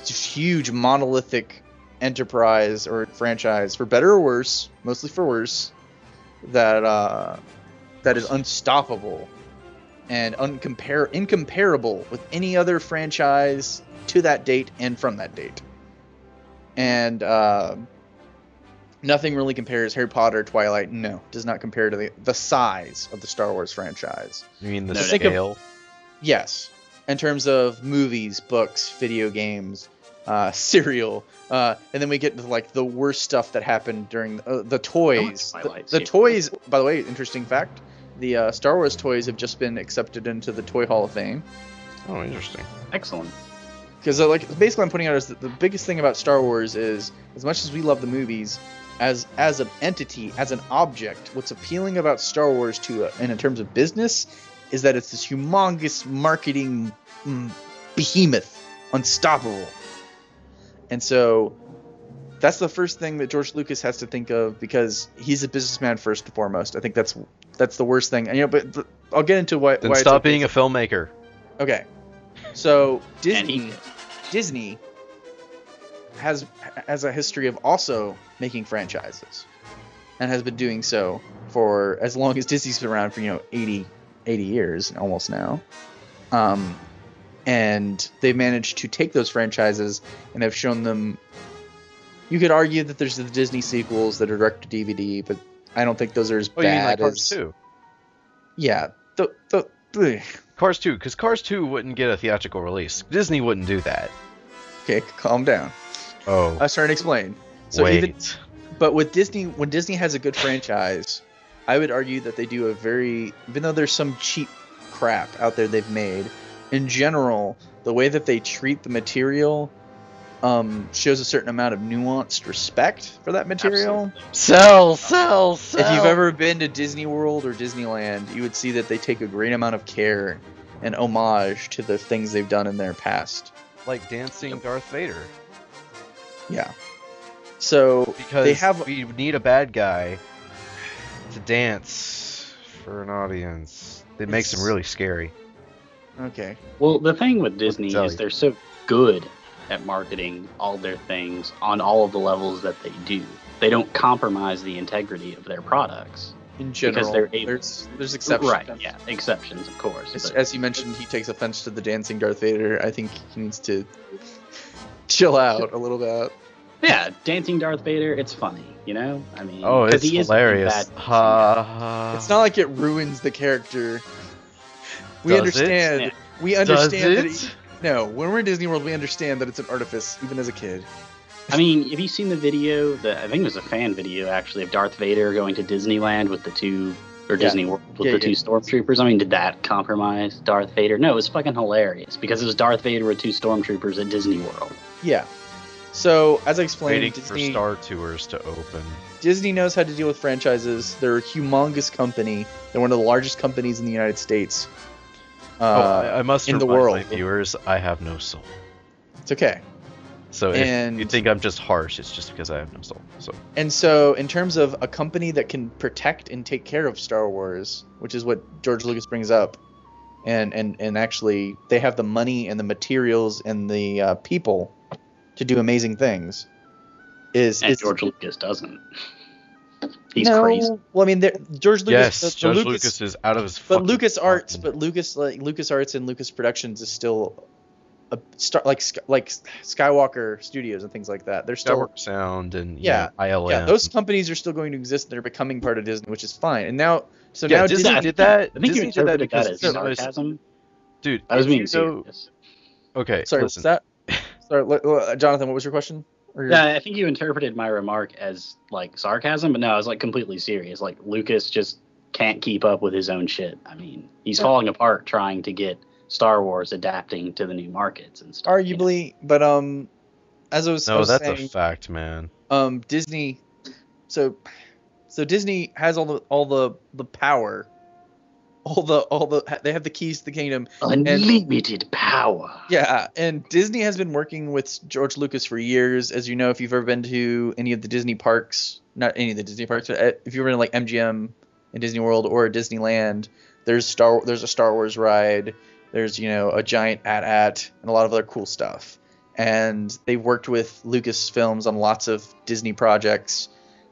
huge monolithic enterprise or franchise, for better or worse, mostly for worse, that is unstoppable and incomparable with any other franchise to that date and from that date. And nothing really compares. Harry Potter, Twilight, does not compare to the size of the Star Wars franchise. You mean the scale? Yes. In terms of movies, books, video games, cereal, and then we get to like the worst stuff that happened during the toys. The toys, by the way, interesting fact, the Star Wars toys have just been accepted into the Toy Hall of Fame. Oh, interesting. Excellent. Because basically I'm putting out is that the biggest thing about Star Wars is, as much as we love the movies, as an entity, as an object, what's appealing about Star Wars and in terms of business, is that it's this humongous marketing behemoth, unstoppable. And so that's the first thing that George Lucas has to think of, because he's a businessman first and foremost. I think that's the worst thing. And, but I'll get into why. Then stop being a filmmaker. Okay. So Disney has a history of also making franchises, and has been doing so for as long as Disney's been around, for 80 years almost now. And they've managed to take those franchises and have shown them. You could argue that there's the Disney sequels that are direct to DVD, but I don't think those are as bad you mean like as Cars 2? Yeah, Cars 2, because Cars 2 wouldn't get a theatrical release. Disney wouldn't do that. Okay, calm down. Oh, I was trying to explain. So wait. But with Disney, when Disney has a good franchise, I would argue that they do even though there's some cheap crap out there they've made, in general, the way that they treat the material shows a certain amount of nuanced respect for that material. Sell. If you've ever been to Disney World or Disneyland, you would see that they take a great amount of care and homage to the things they've done in their past. Like dancing Darth Vader. Yeah. So because we need a bad guy to dance for an audience. It makes him really scary. Okay. Well, the thing with Disney is they're so good at marketing all their things on all of the levels that they do. They don't compromise the integrity of their products. in general. they're able. There's exceptions. Right, yeah, exceptions, of course. As you mentioned, he takes offense to the dancing Darth Vader. I think he needs to chill out a little bit. Yeah, dancing Darth Vader, it's funny, you know? I mean, Oh, it's he hilarious. Is bad dancing. It's not like it ruins the character. We Does understand. it? We understand Does that. No, when we're in Disney World, we understand that it's an artifice, even as a kid. I mean, have you seen the video? I think it was a fan video, actually, of Darth Vader going to Disneyland with the two, or Disney World with the two stormtroopers. I mean, did that compromise Darth Vader? No, it was fucking hilarious because it was Darth Vader with two stormtroopers at Disney World. Yeah. So, as I explained, Waiting for Star Tours to open. Disney knows how to deal with franchises. They're a humongous company. They're one of the largest companies in the United States. I must in the remind world. my viewers, I have no soul. It's okay. So if you think I'm just harsh, it's just because I have no soul. So in terms of a company that can protect and take care of Star Wars, which is what George Lucas brings up, and actually they have the money and the materials and the people to do amazing things. George Lucas doesn't. He's crazy. Well, I mean, George Lucas. Yes, George Lucas is out of his. But LucasArts and Lucas Productions is still a star, like Skywalker Studios and things like that. They're still Skywalker Sound and ILM. Yeah, those companies are still going to exist. They're becoming part of Disney, which is fine. And now, now Disney did that. I think Disney you did that interpreted because that as sarcasm. Dude, I was being serious. Okay, sorry, listen. what's that? Sorry, Jonathan, what was your question? Yeah, I think you interpreted my remark as like sarcasm, but no, I was like completely serious. Like Lucas just can't keep up with his own shit. I mean, he's falling apart trying to get Star Wars adapting to the new markets and stuff. Arguably, but as I was that's saying, a fact, man. Disney, so Disney has all the power. They have the keys to the kingdom. Unlimited power. Yeah, and Disney has been working with George Lucas for years. As you know, if you've ever been to any of the Disney parks, not any of the Disney parks, but if you've been to like MGM in Disney World or Disneyland, there's a Star Wars ride. There's, a giant AT-AT and a lot of other cool stuff. And they've worked with Lucasfilms on lots of Disney projects.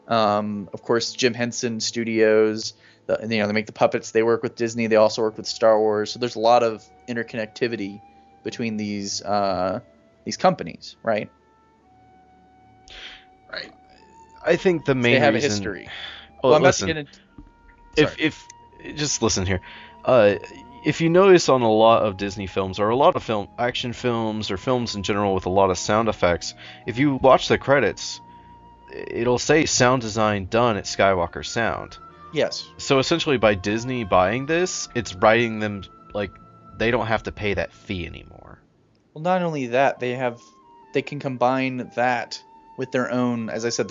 Of course, Jim Henson Studios. They make the puppets. They work with Disney. They also work with Star Wars. So there's a lot of interconnectivity between these companies, right? Right. I think the main they have reason... a history. Well, I'm listen, about to get into... if just listen here. If you notice on a lot of Disney films, or a lot of action films, or films in general with a lot of sound effects, if you watch the credits, it'll say sound design done at Skywalker Sound. Yes. So essentially, by Disney buying this, it's writing them like they don't have to pay that fee anymore. Well, not only that, they can combine that with their own. As I said,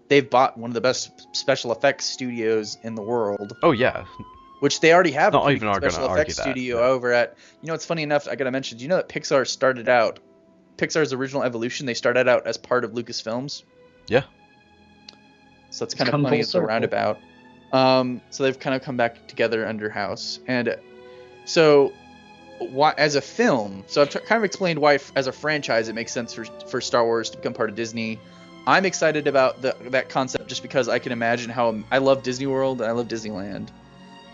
they've bought one of the best special effects studios in the world. Oh yeah. Which they already have. Not even are special going to effects argue studio that. over at. It's funny enough. I gotta mention. Do you know that Pixar's original evolution? They started out as part of Lucasfilms. Yeah. So it's kind of funny as a roundabout. So they've kind of come back together under house. And so as a film, so I've kind of explained why as a franchise it makes sense for Star Wars to become part of Disney. I'm excited about that concept just because I can imagine how I love Disney World and I love Disneyland.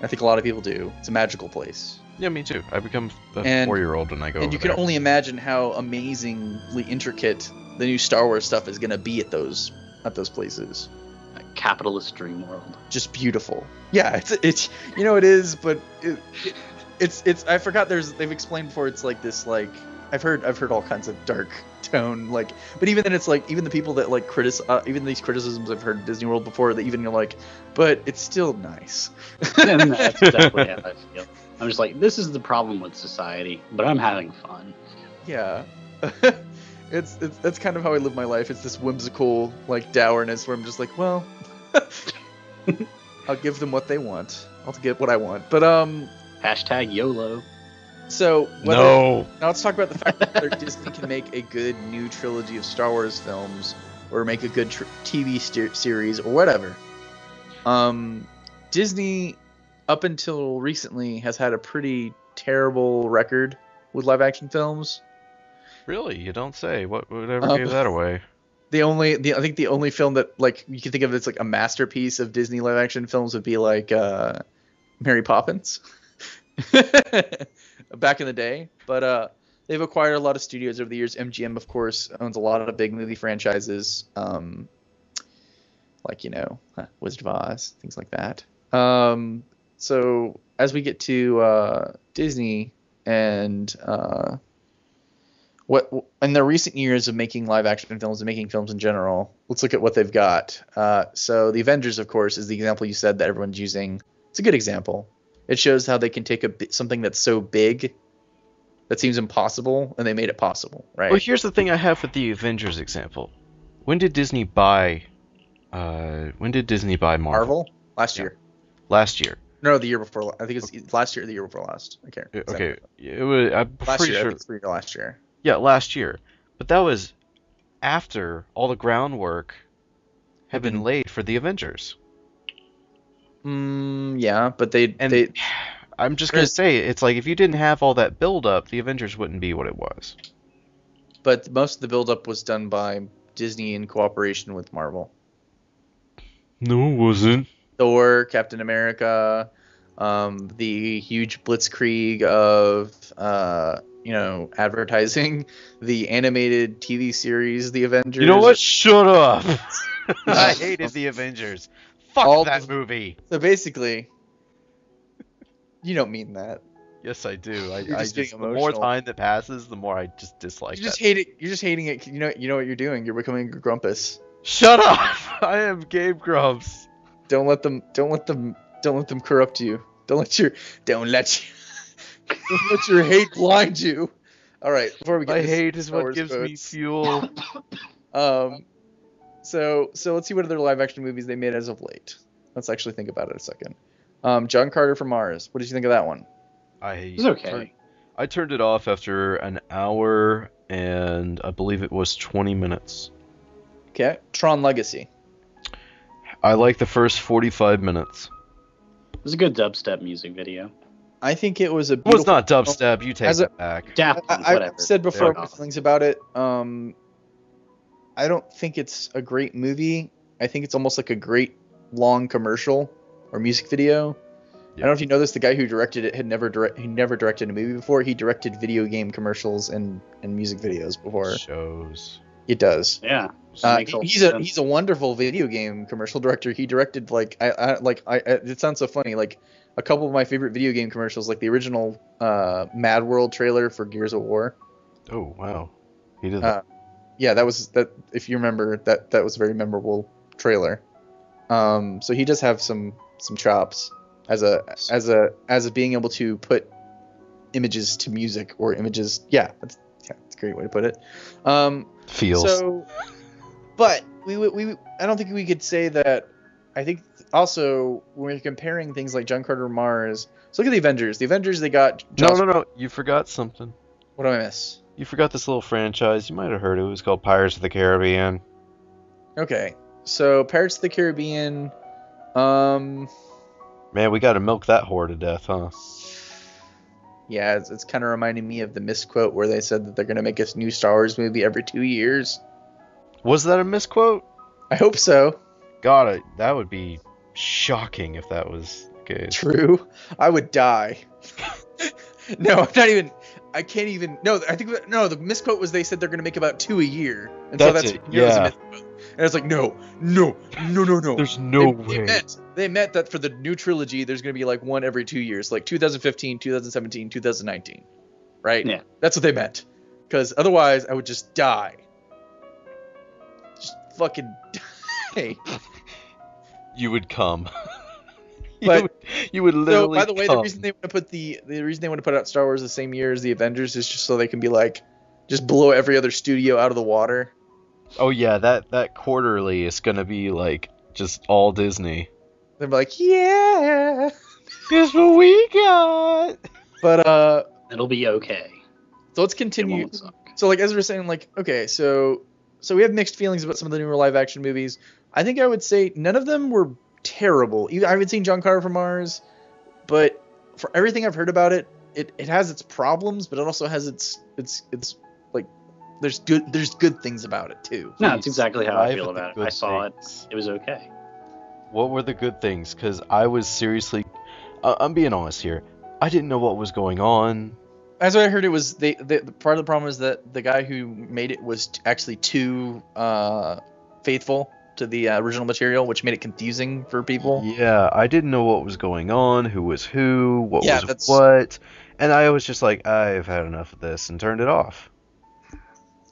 I think a lot of people do. It's a magical place. Yeah, me too. I become a 4-year-old when I go. And you can only imagine how amazingly intricate the new Star Wars stuff is going to be at those places. Capitalist dream world. Just beautiful. Yeah, it's it is, but it's I forgot they've explained before it's like this like I've heard all kinds of dark tone but even then it's like even the people that like even these criticisms I've heard at Disney World before that even you're like, but it's still nice. Yeah, that's exactly how I feel. I'm just like, this is the problem with society, but I'm having fun. Yeah. That's kind of how I live my life. It's this whimsical like dourness where I'm just like, well, I'll give them what they want. I'll get what I want. But hashtag YOLO. So now let's talk about the fact that whether Disney can make a good new trilogy of Star Wars films or make a good TV series or whatever. Disney, up until recently, has had a pretty terrible record with live action films. Really? You don't say. Whatever gave that away? I think the only film that like you can think of that's like a masterpiece of Disney live action films would be like Mary Poppins back in the day. But they've acquired a lot of studios over the years. MGM, of course, owns a lot of big movie franchises, like Wizard of Oz, things like that. So as we get to Disney and what in their recent years of making live action films and making films in general, let's look at what they've got. So the Avengers, of course, is the example you said that everyone's using. It's a good example. It shows how they can take something that's so big that seems impossible, and they made it possible, right? Well, here's the thing I have with the Avengers example. When did Disney buy Marvel? Last year. Last year. No, the year before. I think it's last year or the year before last. I can't. Okay. It was. I'm last pretty year. sure. I think it's last year. Yeah, last year. But that was after all the groundwork had been laid for the Avengers. Yeah, but they. I'm just gonna say, it's like if you didn't have all that build-up, the Avengers wouldn't be what it was. But most of the build-up was done by Disney in cooperation with Marvel. No, it wasn't. Thor, Captain America, the huge blitzkrieg of advertising, the animated TV series, The Avengers. You know what? Shut up. I hated The Avengers. Fuck that movie. So basically, you don't mean that. Yes, I do. I just the more time that passes, the more I just dislike it. You just hate it. You're just hating it. You know what you're doing. You're becoming grumpus. Shut up! I am Gabe Grumps. Don't let them corrupt you. Don't let your hate blind you. All right, before we get my hate is what gives me fuel. So let's see what other live action movies they made as of late. Let's actually think about it a second. John Carter from Mars. What did you think of that one? It was okay. I turned it off after an hour and I believe it was 20 minutes. Okay. Tron Legacy. I like the first 45 minutes. It was a good dubstep music video. I think it was a beautiful... It was not dubstep, you take it back. I've said before my feelings about it. I don't think it's a great movie. I think it's almost like a great long commercial or music video. I don't know if you know this. The guy who directed it had never directed a movie before. He directed video game commercials and music videos before. Shows. It does. Yeah. He's a wonderful video game commercial director. He directed it sounds so funny. Like a couple of my favorite video game commercials, like the original Mad World trailer for Gears of War. Oh wow, he did that. Yeah, that was that. If you remember that was a very memorable trailer. So he does have some chops as a being able to put images to music or images. Yeah, that's a great way to put it. Feels. So, but we I don't think we could say that. I think also when we're comparing things like John Carter Mars. So look at the Avengers. The Avengers, they got No. You forgot something. What do I miss? You forgot this little franchise. You might have heard it. It was called Pirates of the Caribbean. Okay, so Pirates of the Caribbean. Man, we got to milk that whore to death, huh? Yeah, it's kind of reminding me of the misquote where they said that they're going to make a new Star Wars movie every 2 years. Was that a misquote? I hope so. God, that would be shocking if that was the case. True. I would die. No, I'm not even... I can't even... No, I think... No, the misquote was they said they're going to make about 2 a year. And that's so it, yeah. And it's like, no. There's no way. They meant that for the new trilogy, there's going to be like one every 2 years. Like 2015, 2017, 2019. Right? Yeah. That's what they meant. Because otherwise, I would just die. Just fucking die. You would come. But you would literally. So, by the way, come. the reason they want to put out Star Wars the same year as the Avengers is just so they can be like, just blow every other studio out of the water. Oh yeah, that quarterly is gonna be like just all Disney. They're like, yeah, guess what we got. But it'll be okay. So let's continue. So like as we were saying, like okay, so we have mixed feelings about some of the newer live action movies. I think I would say none of them were terrible. I haven't seen John Carter from Mars, but for everything I've heard about it, it has its problems, but it also has its like there's good things about it too. No, that's exactly how I feel Dive about into it. I good saw things. it was okay. What were the good things? Because I was seriously, I'm being honest here. I didn't know what was going on. As I heard, it was part of the problem is that the guy who made it was actually too faithful to the original material, which made it confusing for people. Yeah, I didn't know what was going on, who was who, what Yeah, was what, and I was just like, I've had enough of this, and turned it off.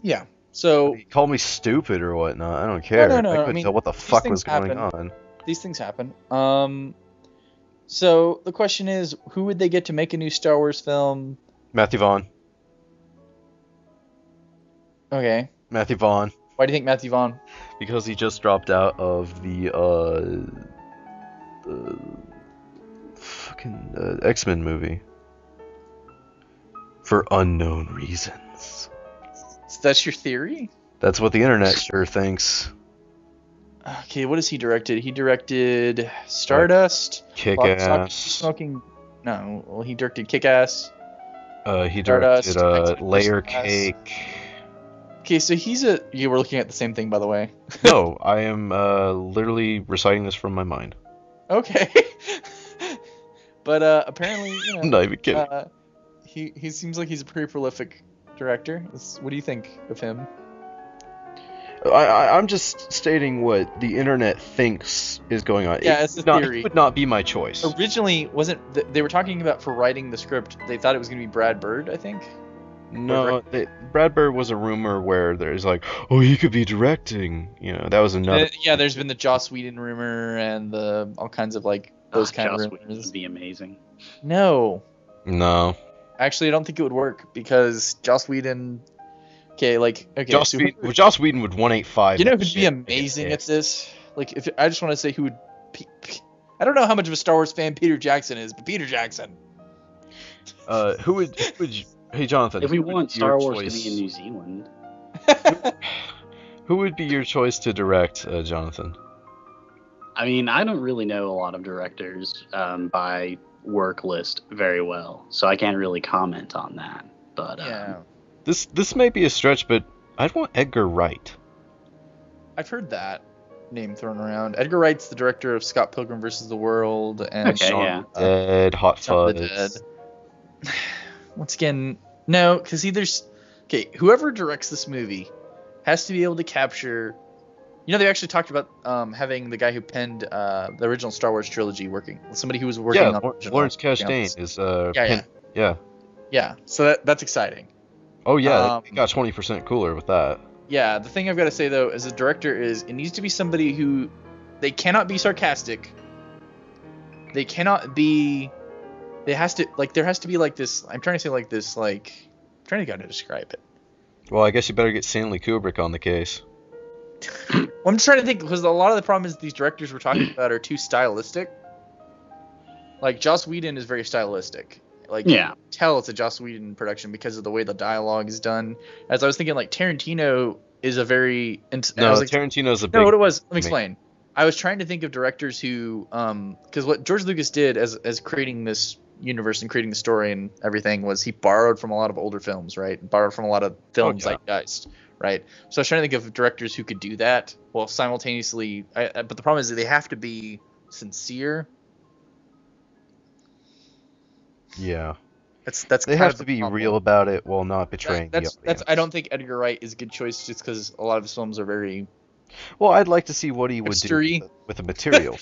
Yeah. So Call me stupid or whatnot. I don't care. No. I couldn't tell what the these fuck things was going happen. on. These things happen. So the question is, who would they get to make a new Star Wars film? Matthew Vaughn. Okay. Matthew Vaughn. Why do you think Matthew Vaughn? Because he just dropped out of the fucking X-Men movie. For unknown reasons. So that's your theory? That's what the internet sure thinks. Okay, what has he directed? He directed Stardust. Kick-Ass. Smoking. No, well, he directed Kick-Ass. He directed Stardust, Layer Kick-Ass. Cake. Okay, so you were looking at the same thing, by the way. No, I am literally reciting this from my mind. Okay. But apparently, you know, I'm not even kidding. He seems like he's a pretty prolific director. What do you think of him? I'm just stating what the internet thinks is going on. Yeah, it's a theory. It would not be my choice. Originally, they were talking about for writing the script. They thought it was going to be Brad Bird, I think. No, Brad Bird was a rumor where there's like, oh, he could be directing. You know, that was another. Yeah, there's been the Joss Whedon rumor and all kinds of like those kind Joss of Whedon rumors. would be amazing. No, actually, I don't think it would work because Joss Whedon. Joss Whedon would 185. You know who'd be amazing at this? Like, if I just want to say who would. I don't know how much of a Star Wars fan Peter Jackson is, but Peter Jackson. Who would Hey, Jonathan. If we want Star Wars to be in New Zealand. Who would be your choice to direct, Jonathan? I mean, I don't really know a lot of directors by work list very well, so I can't really comment on that. But yeah. This may be a stretch, but I'd want Edgar Wright. I've heard that name thrown around. Edgar Wright's the director of Scott Pilgrim vs. the World and Shaun of the Dead, Hot Shaun of the Fuzz. Dead. Once again, no, because whoever directs this movie has to be able to capture. You know, they actually talked about having the guy who penned the original Star Wars trilogy working. Somebody who was working on Lawrence Kasdan is Yeah, so that's exciting. Oh yeah, it got 20% cooler with that. Yeah, the thing I've got to say though, as a director, is it needs to be somebody who they cannot be sarcastic. They cannot be. There has to be like this. I'm trying to say like this. Like, I'm trying to kind of describe it. Well, I guess you better get Stanley Kubrick on the case. Well, I'm just trying to think because a lot of the problem is these directors we're talking about are too stylistic. Like Joss Whedon is very stylistic. Like, you can tell it's a Joss Whedon production because of the way the dialogue is done. As I was thinking, like Tarantino is a very Tarantino's a big. No, what it was. Let me explain. I was trying to think of directors who, because what George Lucas did as creating this universe and creating the story and everything was he borrowed from a lot of older films, right? Borrowed from a lot of film zeitgeist, right? So I was trying to think of directors who could do that while simultaneously. But the problem is that they have to be sincere. Yeah. That's they have to be real about it while not betraying the audience. I don't think Edgar Wright is a good choice just because a lot of his films are very. Well, I'd like to see what he would do with the material.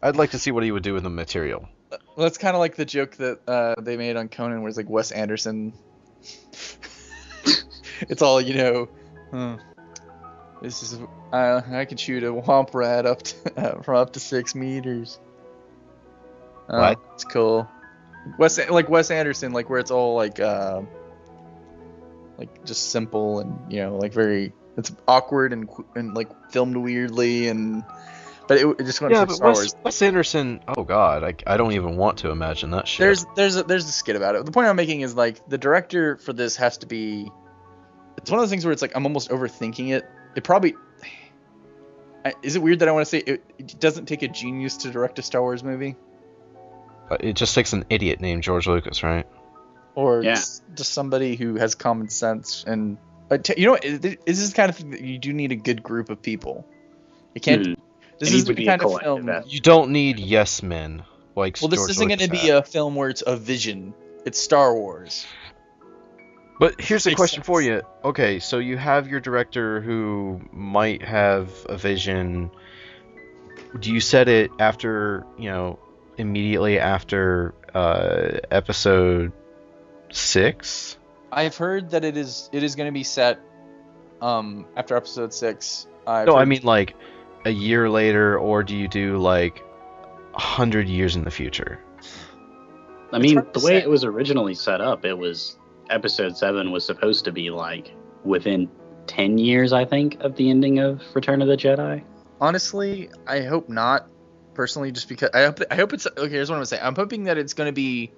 I'd like to see what he would do with the material. Well, that's kind of like the joke that they made on Conan, where it's like Wes Anderson. It's all this is I can shoot a womp rat from up to 6 meters. What? It's cool. Wes Anderson, like where it's all like just simple and like very. It's awkward and like filmed weirdly but it just went for Star Wars. Wes Anderson. Oh God, I don't even want to imagine that shit. There's a skit about it. The point I'm making is like the director for this has to be. It's one of those things where it's like I'm almost overthinking it. It probably. Is it weird that I want to say it doesn't take a genius to direct a Star Wars movie? It just takes an idiot named George Lucas, right? or just somebody who has common sense. And this is the kind of thing that you do need a good group of people. You can't. This is the kind of film. You don't need yes men like. Well, this George isn't going to Lucas be had. a film where it's a vision. It's Star Wars. But here's the question for you. Okay, so you have your director who might have a vision. Do you set it after, immediately after episode 6? I've heard that it is going to be set after episode 6. I mean like a year later, or do you do like 100 years in the future? I mean, the way it was originally set up, it was episode 7 was supposed to be like within 10 years, I think, of the ending of Return of the Jedi. Honestly, I hope not. Personally, just because I hope it's okay. Here's what I'm gonna say. I'm hoping that it's gonna be.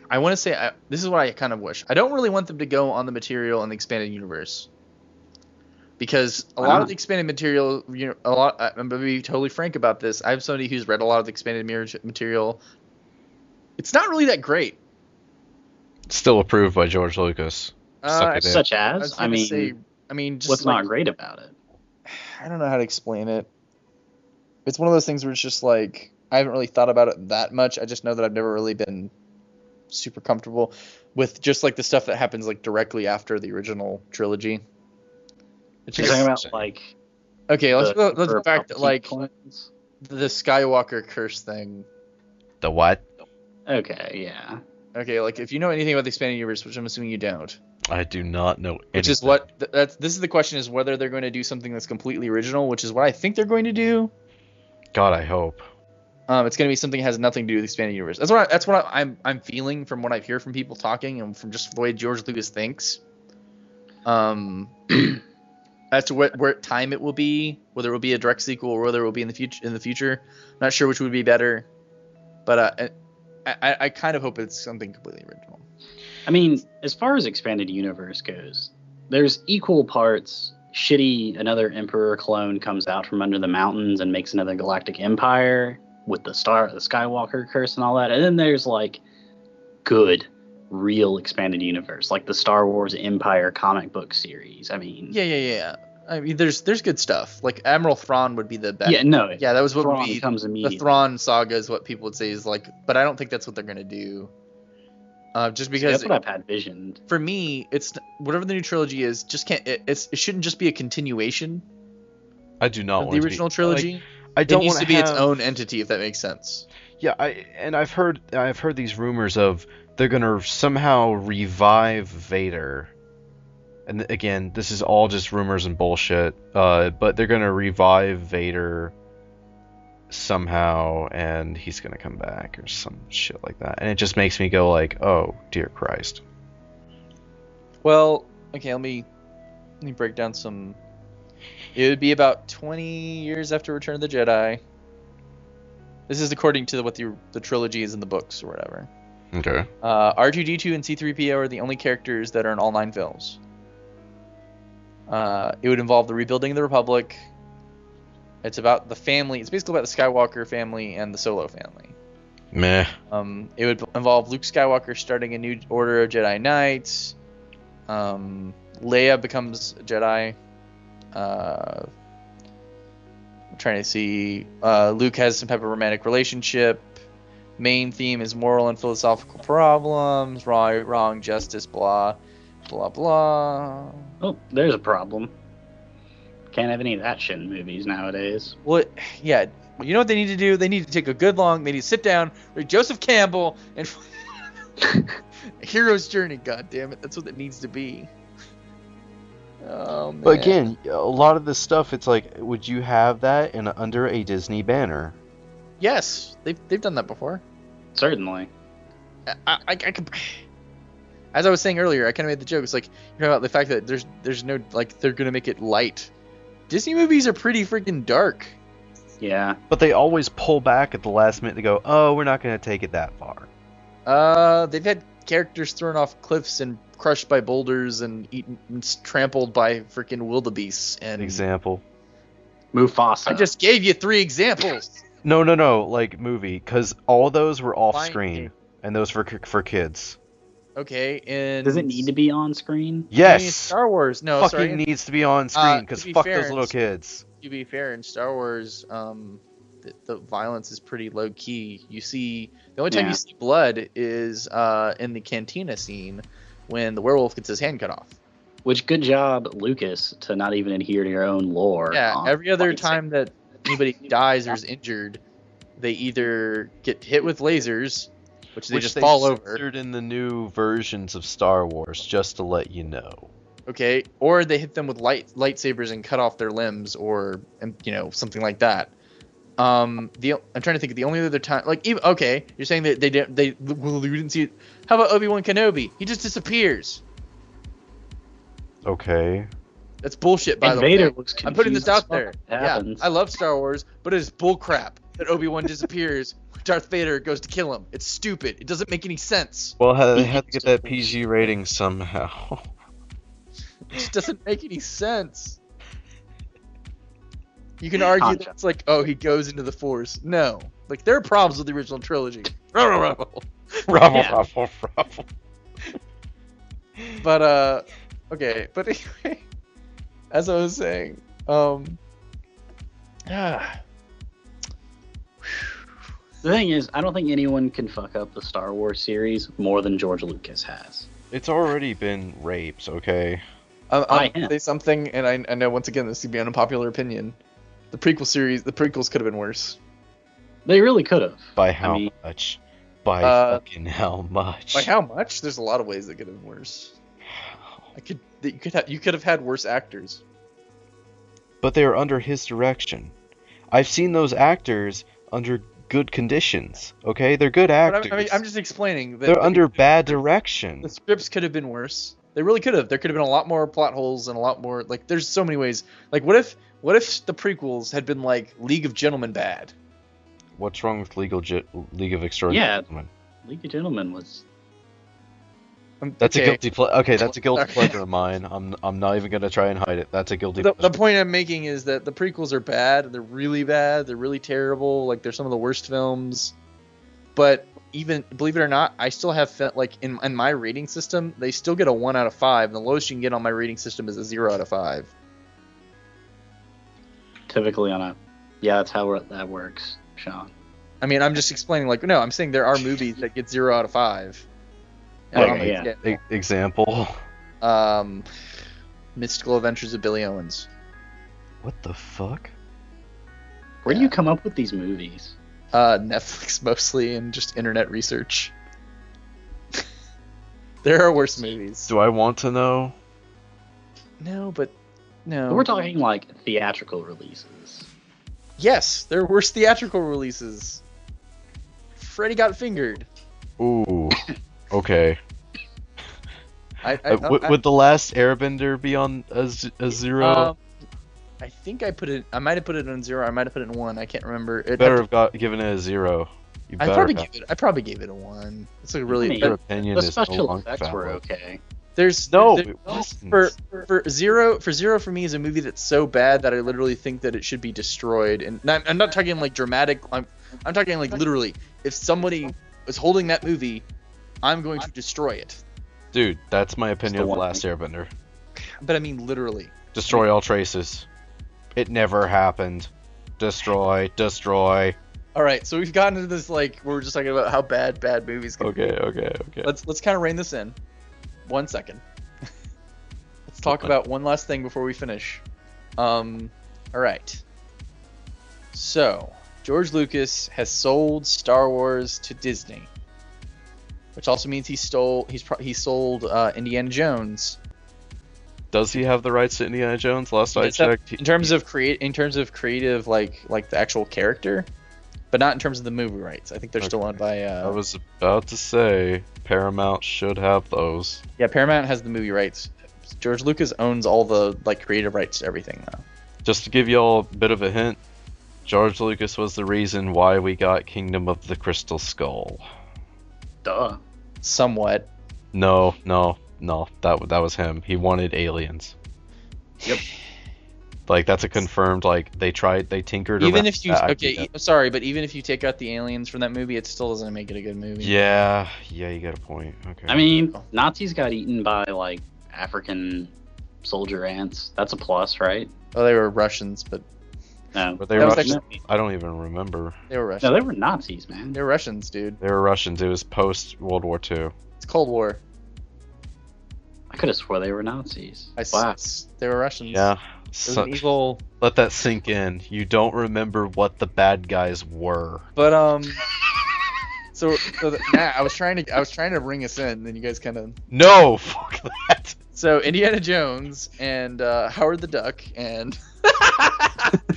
I want to say this is what I kind of wish. I don't really want them to go on the material in the expanded universe, because a lot of the expanded material, I'm gonna be totally frank about this. I have somebody who's read a lot of the expanded material. It's not really that great. Still approved by George Lucas. Such as? I mean, just what's not great about it? I don't know how to explain it. It's one of those things where it's just like, I haven't really thought about it that much. I just know that I've never really been super comfortable with just like the stuff that happens like directly after the original trilogy. You're talking about like... Okay, let's go back to like the Skywalker curse thing. The what? Okay, yeah. Okay, like if you know anything about the expanded universe, which I'm assuming you don't. I do not know anything. Which is what this is the question, is whether they're going to do something that's completely original, which is what I think they're going to do. God, I hope. It's going to be something that has nothing to do with the expanded universe. That's what I'm feeling from what I hear from people talking and from just the way George Lucas thinks. As to what time it will be, whether it will be a direct sequel or whether it will be in the future. Not sure which would be better, but I kind of hope it's something completely original. I mean, as far as expanded universe goes, there's equal parts shitty. Another Emperor clone comes out from under the mountains and makes another galactic empire with the Skywalker curse and all that. And then there's like good, real expanded universe, like the Star Wars Empire comic book series. I mean, yeah. I mean, there's good stuff. Like Admiral Thrawn would be the best. Yeah, that was what Thrawn would be comes immediately. The Thrawn saga is what people would say is like, but I don't think that's what they're gonna do. Just because that's what I've had visioned. For me, it's whatever the new trilogy is. Just can't. It shouldn't just be a continuation. I do not of want the original trilogy. Like, I don't it needs want to be its own entity, if that makes sense. Yeah, I've heard these rumors of they're gonna somehow revive Vader. And again, this is all just rumors and bullshit. But they're gonna revive Vader somehow, and he's gonna come back or some shit like that. And it just makes me go like, oh dear Christ. Well, okay, let me break down some. It would be about 20 years after Return of the Jedi. This is according to what the trilogy is in the books or whatever. Okay. R2-D2 and C-3PO are the only characters that are in all 9 films. It would involve the rebuilding of the Republic. It's about the family. It's basically about the Skywalker family and the Solo family. Meh. It would involve Luke Skywalker starting a new order of Jedi Knights. Leia becomes a Jedi. I'm trying to see. Luke has some type of romantic relationship. Main theme is moral and philosophical problems. Right, wrong, justice, blah, blah, blah. Oh, there's a problem. Can't have any of that shit in movies nowadays. Well, yeah. You know what they need to do? They need to take a good long. They need to sit down, read Joseph Campbell, and Hero's Journey. God damn it, that's what it needs to be. Oh man. But again, a lot of this stuff, it's like, would you have that under a Disney banner? Yes, they've done that before. Certainly. I could. As I was saying earlier, I kind of made the joke. It's like, you know, about the fact that there's no, like, they're gonna make it light. Disney movies are pretty freaking dark. Yeah. But they always pull back at the last minute to go, oh, we're not gonna take it that far. They've had characters thrown off cliffs and crushed by boulders and eaten and trampled by freaking wildebeests. And example. Mufasa. I just gave you 3 examples. No, like movie, because all those were off screen. and those for kids. Okay, and Does it need to be on screen? Yes. I mean, Star Wars. No, fucking sorry. needs to be on screen because to be fuck fair, those little kids. To be fair, in Star Wars, the violence is pretty low key. You see, the only time you see blood is in the cantina scene when the werewolf gets his hand cut off. Which, good job, Lucas, to not even adhere to your own lore. Yeah, every other time that anybody dies or is injured, they either get hit with lasers, which they just fall over. Censored in the new versions of Star Wars, just to let you know. Okay, or they hit them with lightsabers and cut off their limbs, or something like that. I'm trying to think of the only other time, you're saying that we didn't see it. How about Obi-Wan Kenobi? He just disappears. Okay. That's bullshit, by the Vader way. looks I'm putting this out confused there. as fuck. Yeah, Happens. I love Star Wars, but it is bullcrap that Obi-Wan disappears. Darth Vader goes to kill him. It's stupid. It doesn't make any sense. Well, they had to get that PG rating somehow. It just doesn't make any sense. You can argue that it's like, oh, he goes into the Force. No. Like, there are problems with the original trilogy. Ruffle. But, okay. But anyway, as I was saying, The thing is, I don't think anyone can fuck up the Star Wars series more than George Lucas has. It's already been raped, okay? I'm going to say something, and I know, once again, this could be an unpopular opinion. The prequels could have been worse. They really could have. By how much? By fucking how much? By how much? There's a lot of ways that could have been worse. You could have had worse actors. But they are under his direction. I've seen those actors under good conditions. Okay, they're good actors. I'm just explaining that they're under bad direction. The scripts could have been worse. They really could have. There could have been a lot more plot holes and a lot more, like, there's so many ways. Like, what if the prequels had been like League of Gentlemen bad? What's wrong with League of Extraordinary Gentlemen? League of Gentlemen was. That's a guilty that's a guilty pleasure of mine. I'm not even gonna try and hide it. That's a guilty pleasure. The point I'm making is that the prequels are bad. They're really bad. They're really terrible. Like, they're some of the worst films. But even, believe it or not, I still have in my rating system, they still get a 1 out of 5. And the lowest you can get on my rating system is a 0 out of 5. Typically that's how that works, Sean. I mean, I'm just explaining, I'm saying there are movies that get 0 out of 5. Example? Mystical Adventures of Billy Owens. What the fuck? Where do you come up with these movies? Netflix mostly, and just internet research. There are worse movies. Do I want to know? No, but no. We're talking like theatrical releases. Yes, there are worse theatrical releases. Freddy Got Fingered. Ooh. Okay. Would The Last Airbender be on a 0? I think I might have put it on 0. I might have put it in 1. I can't remember. Better have given it a 0. I probably gave it a 1. It's like really. Your opinion the is special no effects were okay. It wasn't. For zero for me is a movie that's so bad that I literally think that it should be destroyed. And I'm not talking like dramatic. I'm talking like literally. If somebody is holding that movie, I'm going to destroy it. Dude, that's my opinion of The Last Airbender. But I mean literally. Destroy all traces. It never happened. Destroy. All right, so we've gotten into this where we're just talking about how bad movies can be. Okay. Let's kind of rein this in. 1 second. Let's talk about one last thing before we finish. All right. So, George Lucas has sold Star Wars to Disney, which also means he sold Indiana Jones. Does he have the rights to Indiana Jones? Last I checked. In terms of creative, like the actual character, but not in terms of the movie rights. I think they're still owned by. I was about to say Paramount should have those. Yeah, Paramount has the movie rights. George Lucas owns all the creative rights to everything now. Just to give y'all a bit of a hint, George Lucas was the reason why we got Kingdom of the Crystal Skull. Duh. Somewhat. No, that was him. He wanted aliens. Yep. Like that's a confirmed. Like they tinkered. Even around if you that okay, idea. sorry, but even if you take out the aliens from that movie, it still doesn't make it a good movie. Yeah, you got a point. Okay. I mean, Nazis got eaten by like African soldier ants. That's a plus, right? Oh, they were Russians, but no, Were they That was Russians? actually- I don't even remember. they were Russians. no, they were Nazis, man. They were Russians, dude. They were Russians. It was post World War II. It's Cold War. I could have swore they were Nazis. Wow. They were Russians. Yeah. It was an evil. Let that sink in. You don't remember what the bad guys were. But Matt, I was trying to bring us in, and you guys kind of. No, fuck that. So Indiana Jones and Howard the Duck and.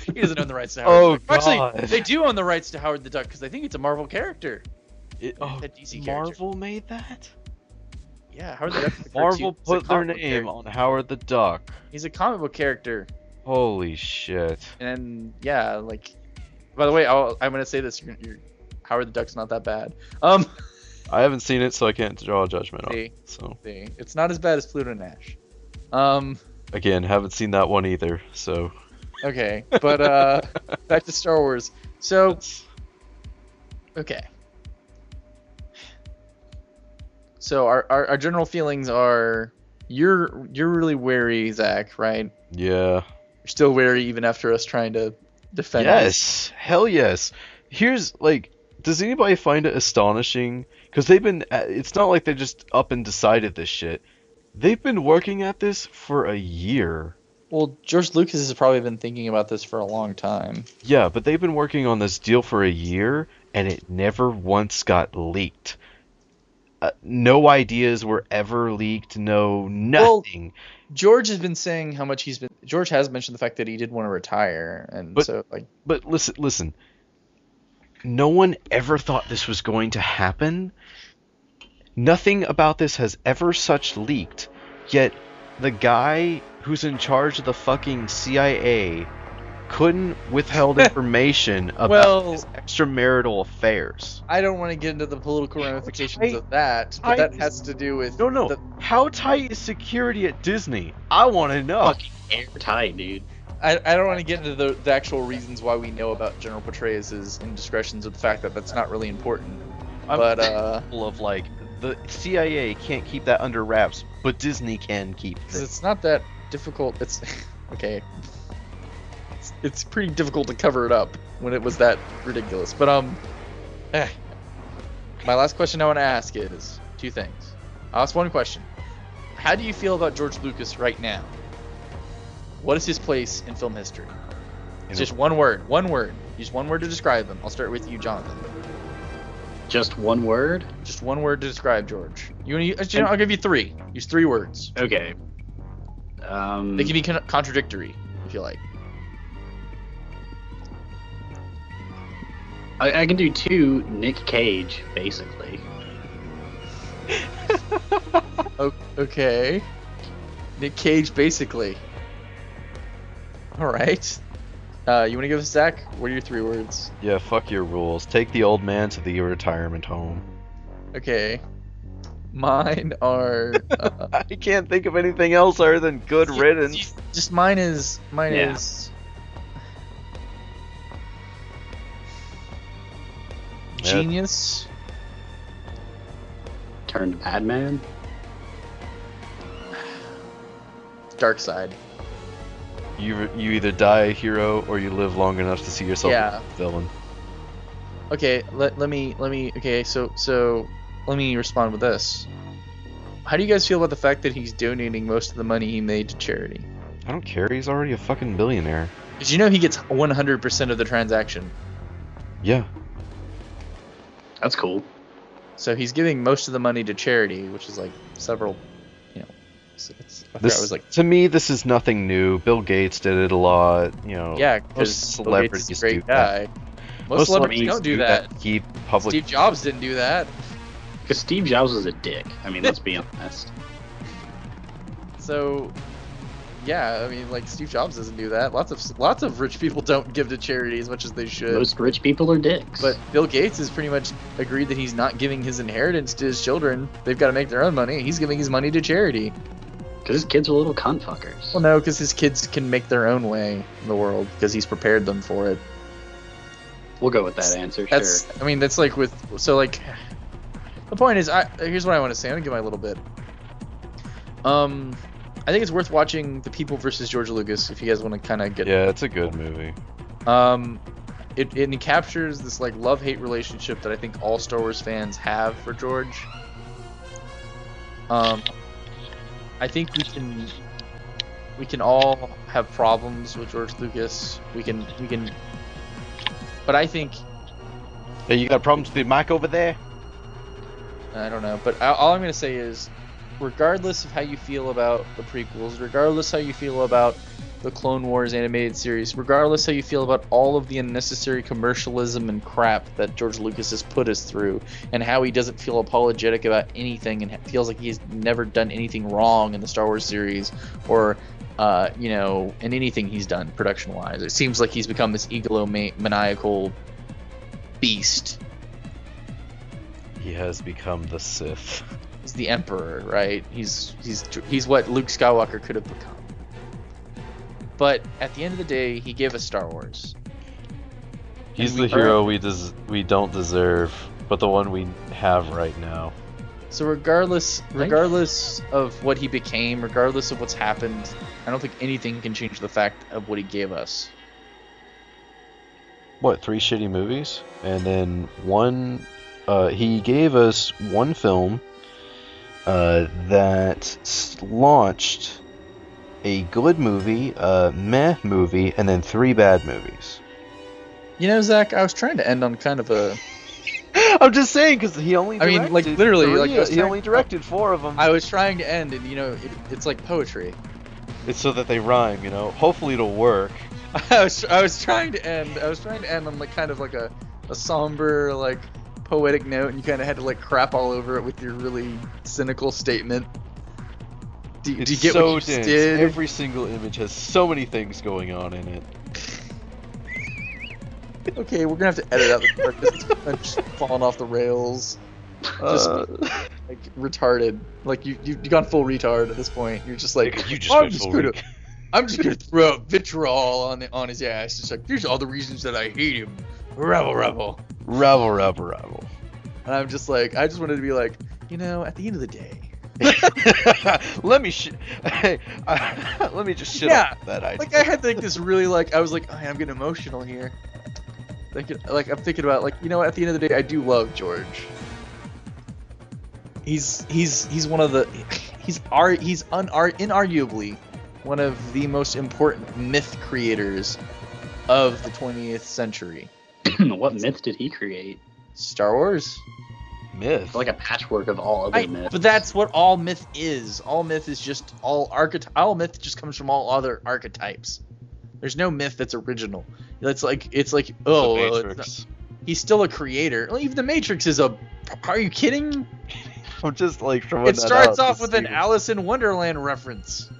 He doesn't own the rights to Howard the Duck. God. Actually, they do own the rights to Howard the Duck because I think it's a Marvel character. A DC character. Marvel made that? Yeah, Howard the Duck. Marvel put their name on Howard the Duck. He's a comic book character. Holy shit. And yeah, like. By the way, I'm gonna say this: you're Howard the Duck's not that bad. I haven't seen it, so I can't draw a judgment on it. So it's not as bad as Pluto Nash. again, haven't seen that one either. So okay, but back to Star Wars. So okay. So our general feelings are you're really wary, Zach, right? yeah. You're still wary even after us trying to defend. Yes, hell yes. Here's like, does anybody find it astonishing? Because they've been, it's not like they just up and decided this shit. They've been working at this for a year. Well, George Lucas has probably been thinking about this for a long time. Yeah, but they've been working on this deal for a year, and it never once got leaked. No ideas were ever leaked. No nothing. Well, George has been saying how much he's been. George has mentioned the fact that he did want to retire, and But listen. No one ever thought this was going to happen. Nothing about this has ever such leaked. Yet the guy who's in charge of the fucking CIA couldn't withheld information about his extramarital affairs. I don't want to get into the political ramifications of that, but that has to do with No. How tight is security at Disney? I want to know. Fucking airtight, dude. I don't want to get into the actual reasons why we know about General Petraeus' indiscretions or the fact that that's not really important. But full of like the CIA can't keep that under wraps, but Disney can keep it. It's not that difficult. It's okay. It's pretty difficult to cover it up when it was that ridiculous. But my last question I want to ask is two things. I'll ask one question. How do you feel about George Lucas right now? What is his place in film history? It's just one word. One word. Just one word to describe him. I'll start with you, Jonathan. Just one word? Just one word to describe George. I'll give you three. Use 3 words. Okay. They can be contradictory, if you like. I can do 2. Nick Cage, basically. Okay. Nick Cage, basically. Alright. You want to give us Zach? What are your 3 words? Yeah, fuck your rules. Take the old man to the retirement home. Okay. Mine are... I can't think of anything else other than good riddance. Just mine is... Genius. Turned Batman. Dark Side. You either die a hero or you live long enough to see yourself a villain. Okay, let me okay, so let me respond with this. How do you guys feel about the fact that he's donating most of the money he made to charity? I don't care, he's already a fucking billionaire. Did you know he gets 100% of the transaction? Yeah. That's cool. So he's giving most of the money to charity, which is like several, to me, this is nothing new. Bill Gates did it a lot, Yeah, because celebrities Bill Gates is a great do guy. that. Most celebrities don't do that. Keep public. Steve Jobs didn't do that. Because Steve Jobs was a dick. I mean, let's be honest. So, yeah, I mean, like Steve Jobs doesn't do that. Lots of rich people don't give to charity as much as they should. Most rich people are dicks. But Bill Gates has pretty much agreed that he's not giving his inheritance to his children. They've got to make their own money. He's giving his money to charity. Because his kids are little cunt fuckers. Well, no, because his kids can make their own way in the world because he's prepared them for it. We'll go with that answer. That's, sure. I mean, that's like with the point is, here's what I want to say. I'm gonna give my little bit. I think it's worth watching The People versus George Lucas if you guys want to kind of get. Yeah, it's a good movie. It captures this like love-hate relationship that I think all Star Wars fans have for George. I think we can all have problems with George Lucas. We can, but I think. Hey, you got problems with the mic over there? I don't know, but all I'm gonna say is, regardless of how you feel about the prequels, regardless how you feel about the Clone Wars animated series, regardless how you feel about all of the unnecessary commercialism and crap that George Lucas has put us through, and how he doesn't feel apologetic about anything and feels like he's never done anything wrong in the Star Wars series or in anything he's done production-wise. It seems like he's become this egomaniacal beast. He has become the Sith. He's the Emperor, right? He's what Luke Skywalker could have become. But at the end of the day, he gave us Star Wars. He's the hero we don't deserve, but the one we have right now. So regardless of what he became, regardless of what's happened, I don't think anything can change the fact of what he gave us. What, 3 shitty movies? And then one... he gave us one film that launched a good movie, a meh movie, and then 3 bad movies. You know, Zach, I was trying to end on kind of a... I'm just saying, because he only directed... I mean, like, literally, 3, like, he only directed 4 of them. I was trying to end, and, it's like poetry. It's so that they rhyme, Hopefully it'll work. I was trying to end on, like, kind of like a somber, like, poetic note, and you kind of had to, like, crap all over it with your really cynical statement. Do you get so what you dense. did? Every single image has so many things going on in it. Okay, we're gonna have to edit out the part that's just falling off the rails. Just like retarded. Like you've gone full retard at this point. You're just like I'm just gonna throw out vitriol on his ass. It's like here's all the reasons that I hate him. Rebel. And I'm just like, I just wanted to be like, at the end of the day. let me just shit off that idea. Like I had like this really like I was like, I'm getting emotional here. Like I'm thinking about like at the end of the day I do love George. He's one of the inarguably one of the most important myth creators of the 20th century. What myth did he create? Star Wars. Myth. Like a patchwork of all other myths. But that's what all myth is. All myth is just all myth just comes from all other archetypes. There's no myth that's original. It's like he's still a creator. Well, even the Matrix is a. Are you kidding? I'm just like throwing It that starts out off with an Alice in Wonderland reference.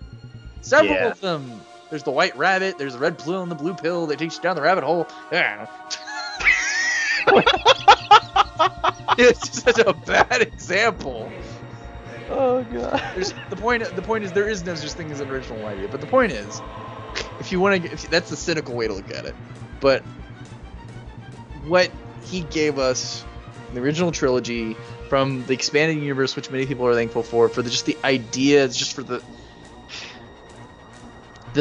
Several of them. There's the white rabbit. There's the red pill and the blue pill. They take you down the rabbit hole. Yeah. It's just such a bad example. Oh god. The point is there is no such thing as an original idea. But the point is, if you want to, that's the cynical way to look at it. But what he gave us, the original trilogy, from the expanded universe, which many people are thankful for the ideas, just for the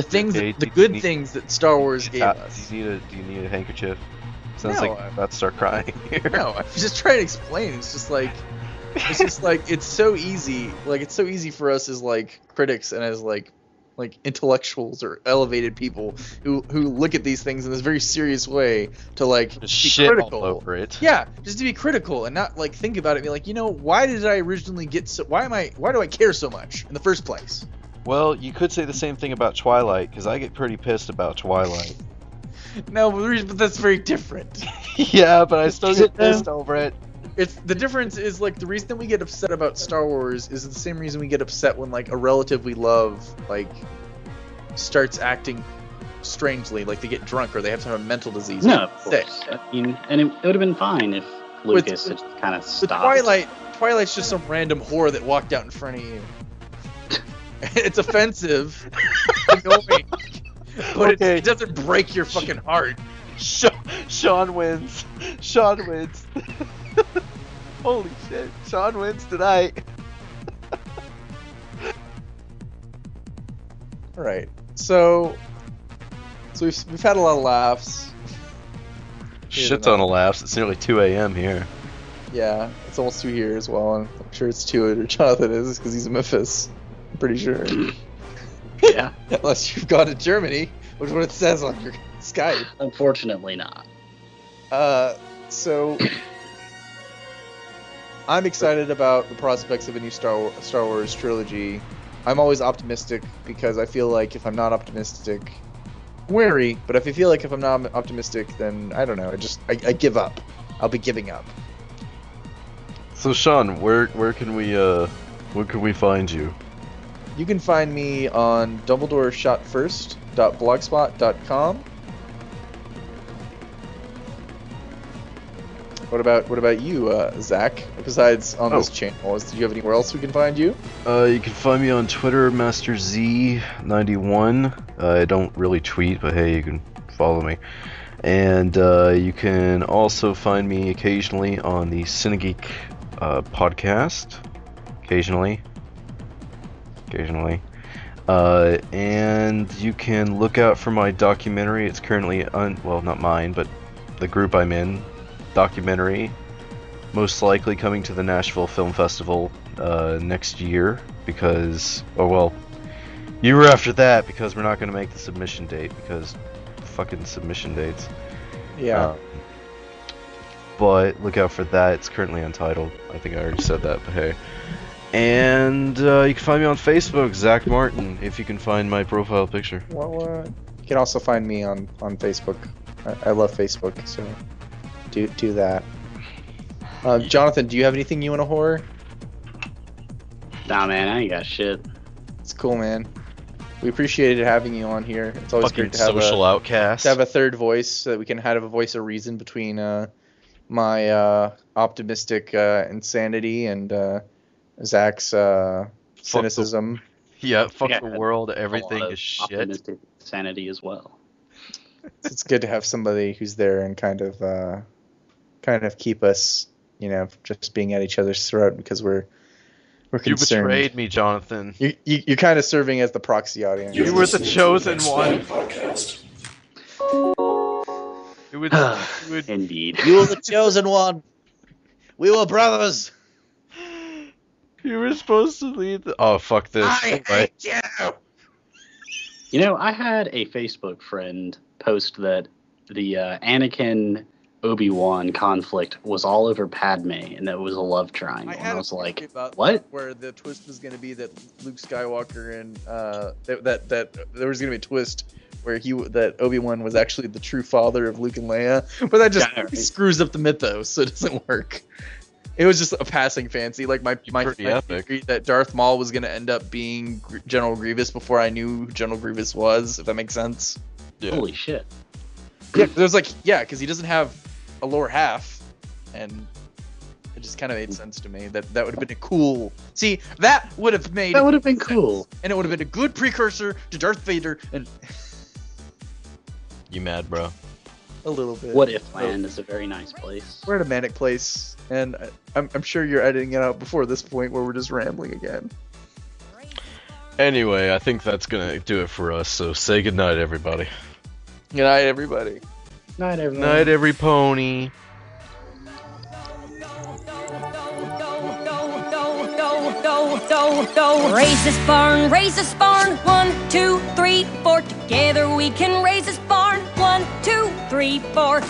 things, the good things that Star Wars gave us. Do you need a handkerchief? Sounds like I'm about to start crying here. No, I'm just trying to explain. It's just like it's so easy. Like it's so easy for us as like critics and as like intellectuals or elevated people who look at these things in this very serious way to like just be shit critical. all over it. Yeah, just to be critical and not like think about it and be like, why did I originally get so why do I care so much in the first place? Well, you could say the same thing about Twilight, because I get pretty pissed about Twilight. No, but that's very different. Yeah, but I still get pissed over it. It's the difference is like the reason that we get upset about Star Wars is the same reason we get upset when like a relative we love like starts acting strangely, like they get drunk or they have some mental disease. No, of course. I mean, and it would have been fine if Lucas had kind of stopped. Twilight's just some random whore that walked out in front of you. It's offensive, annoying, but it doesn't break your fucking heart. Sean wins. Sean wins. Holy shit. Sean wins tonight. Alright. So we've had a lot of laughs. Shit ton of laughs. It's nearly 2 a.m. here. Yeah, it's almost 2 here as well, and I'm sure it's 2 or Jonathan is because he's in Memphis. I'm pretty sure. Yeah. Unless you've gone to Germany, which is what it says on your Skype. Unfortunately not. So I'm excited about the prospects of a new Star Wars trilogy. I'm always optimistic because I feel like if I'm not optimistic, I'm wary. But if I feel like if I'm not optimistic, then I don't know. I give up. I'll be giving up. So Sean, where can we find you? You can find me on dumbledoreshotfirst.blogspot.com. What about you, Zach? Besides on this channel, do you have anywhere else we can find you? You can find me on Twitter, MasterZ91. I don't really tweet, but hey, you can follow me. And you can also find me occasionally on the Cinegeek podcast. Occasionally. And you can look out for my documentary. It's currently well, not mine, but the group I'm in. Documentary, most likely coming to the Nashville Film Festival next year because, year after that because we're not going to make the submission date because fucking submission dates. Yeah. But look out for that. It's currently untitled. I think I already said that, but hey. And you can find me on Facebook, Zach Martin, if you can find my profile picture. What? You can also find me on Facebook. I love Facebook, so do that. Jonathan, do you have anything you want to horror? Nah, man, I ain't got shit. It's cool, man. We appreciated having you on here. It's always fucking great to have social outcast. To have a third voice so that we can have a voice of reason between my optimistic insanity and Zach's cynicism. Fuck the world. Everything is shit. Optimistic sanity as well. It's good to have somebody who's there and kind of keep us, just being at each other's throat because we're concerned. You betrayed me, Jonathan. You're kind of serving as the proxy audience. You were the chosen one. Indeed. You were the chosen one. We were brothers. You were supposed to lead the... Oh, fuck this. I hate you. I had a Facebook friend post that the Anakin Obi-Wan conflict was all over Padme, and that it was a love triangle. And I was like, what? Where the twist was going to be that Luke Skywalker and that there was going to be a twist where that Obi-Wan was actually the true father of Luke and Leia, but that just screws up the mythos, so it doesn't work. It was just a passing fancy. Like my theory that Darth Maul was going to end up being General Grievous before I knew who General Grievous was, if that makes sense. Yeah. Holy shit. Yeah, because he doesn't have a lower half, and it just kind of made sense to me that would have been a cool. See, that would have been cool, and it would have been a good precursor to Darth Vader. And you mad, bro? A little bit. What If Land is a very nice place. We're at a manic place, and I'm sure you're editing it out before this point where we're just rambling again. Anyway, I think that's gonna do it for us. So say goodnight, everybody. Good night, everybody. Night, everyone. Night, every pony. Raise this barn, 1, 2, 3, 4. Together we can raise this barn, 1, 2, 3, 4. Up,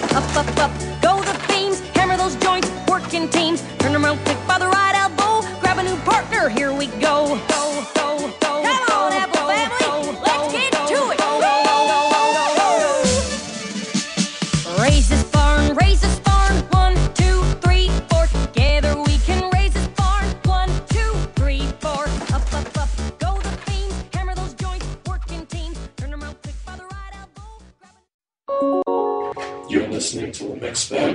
go the beams, hammer those joints, work in teams. Turn around quick by the right elbow, grab a new partner, here we go. Come on, Apple family, let's get to it. Raise this barn, 1, 2, 3, 4. Together we can raise this barn, 1, 2, 3, 4. Up, go the beams, hammer those joints, work in teams. Turn around quick by the right elbow. You're listening to a mixed bag.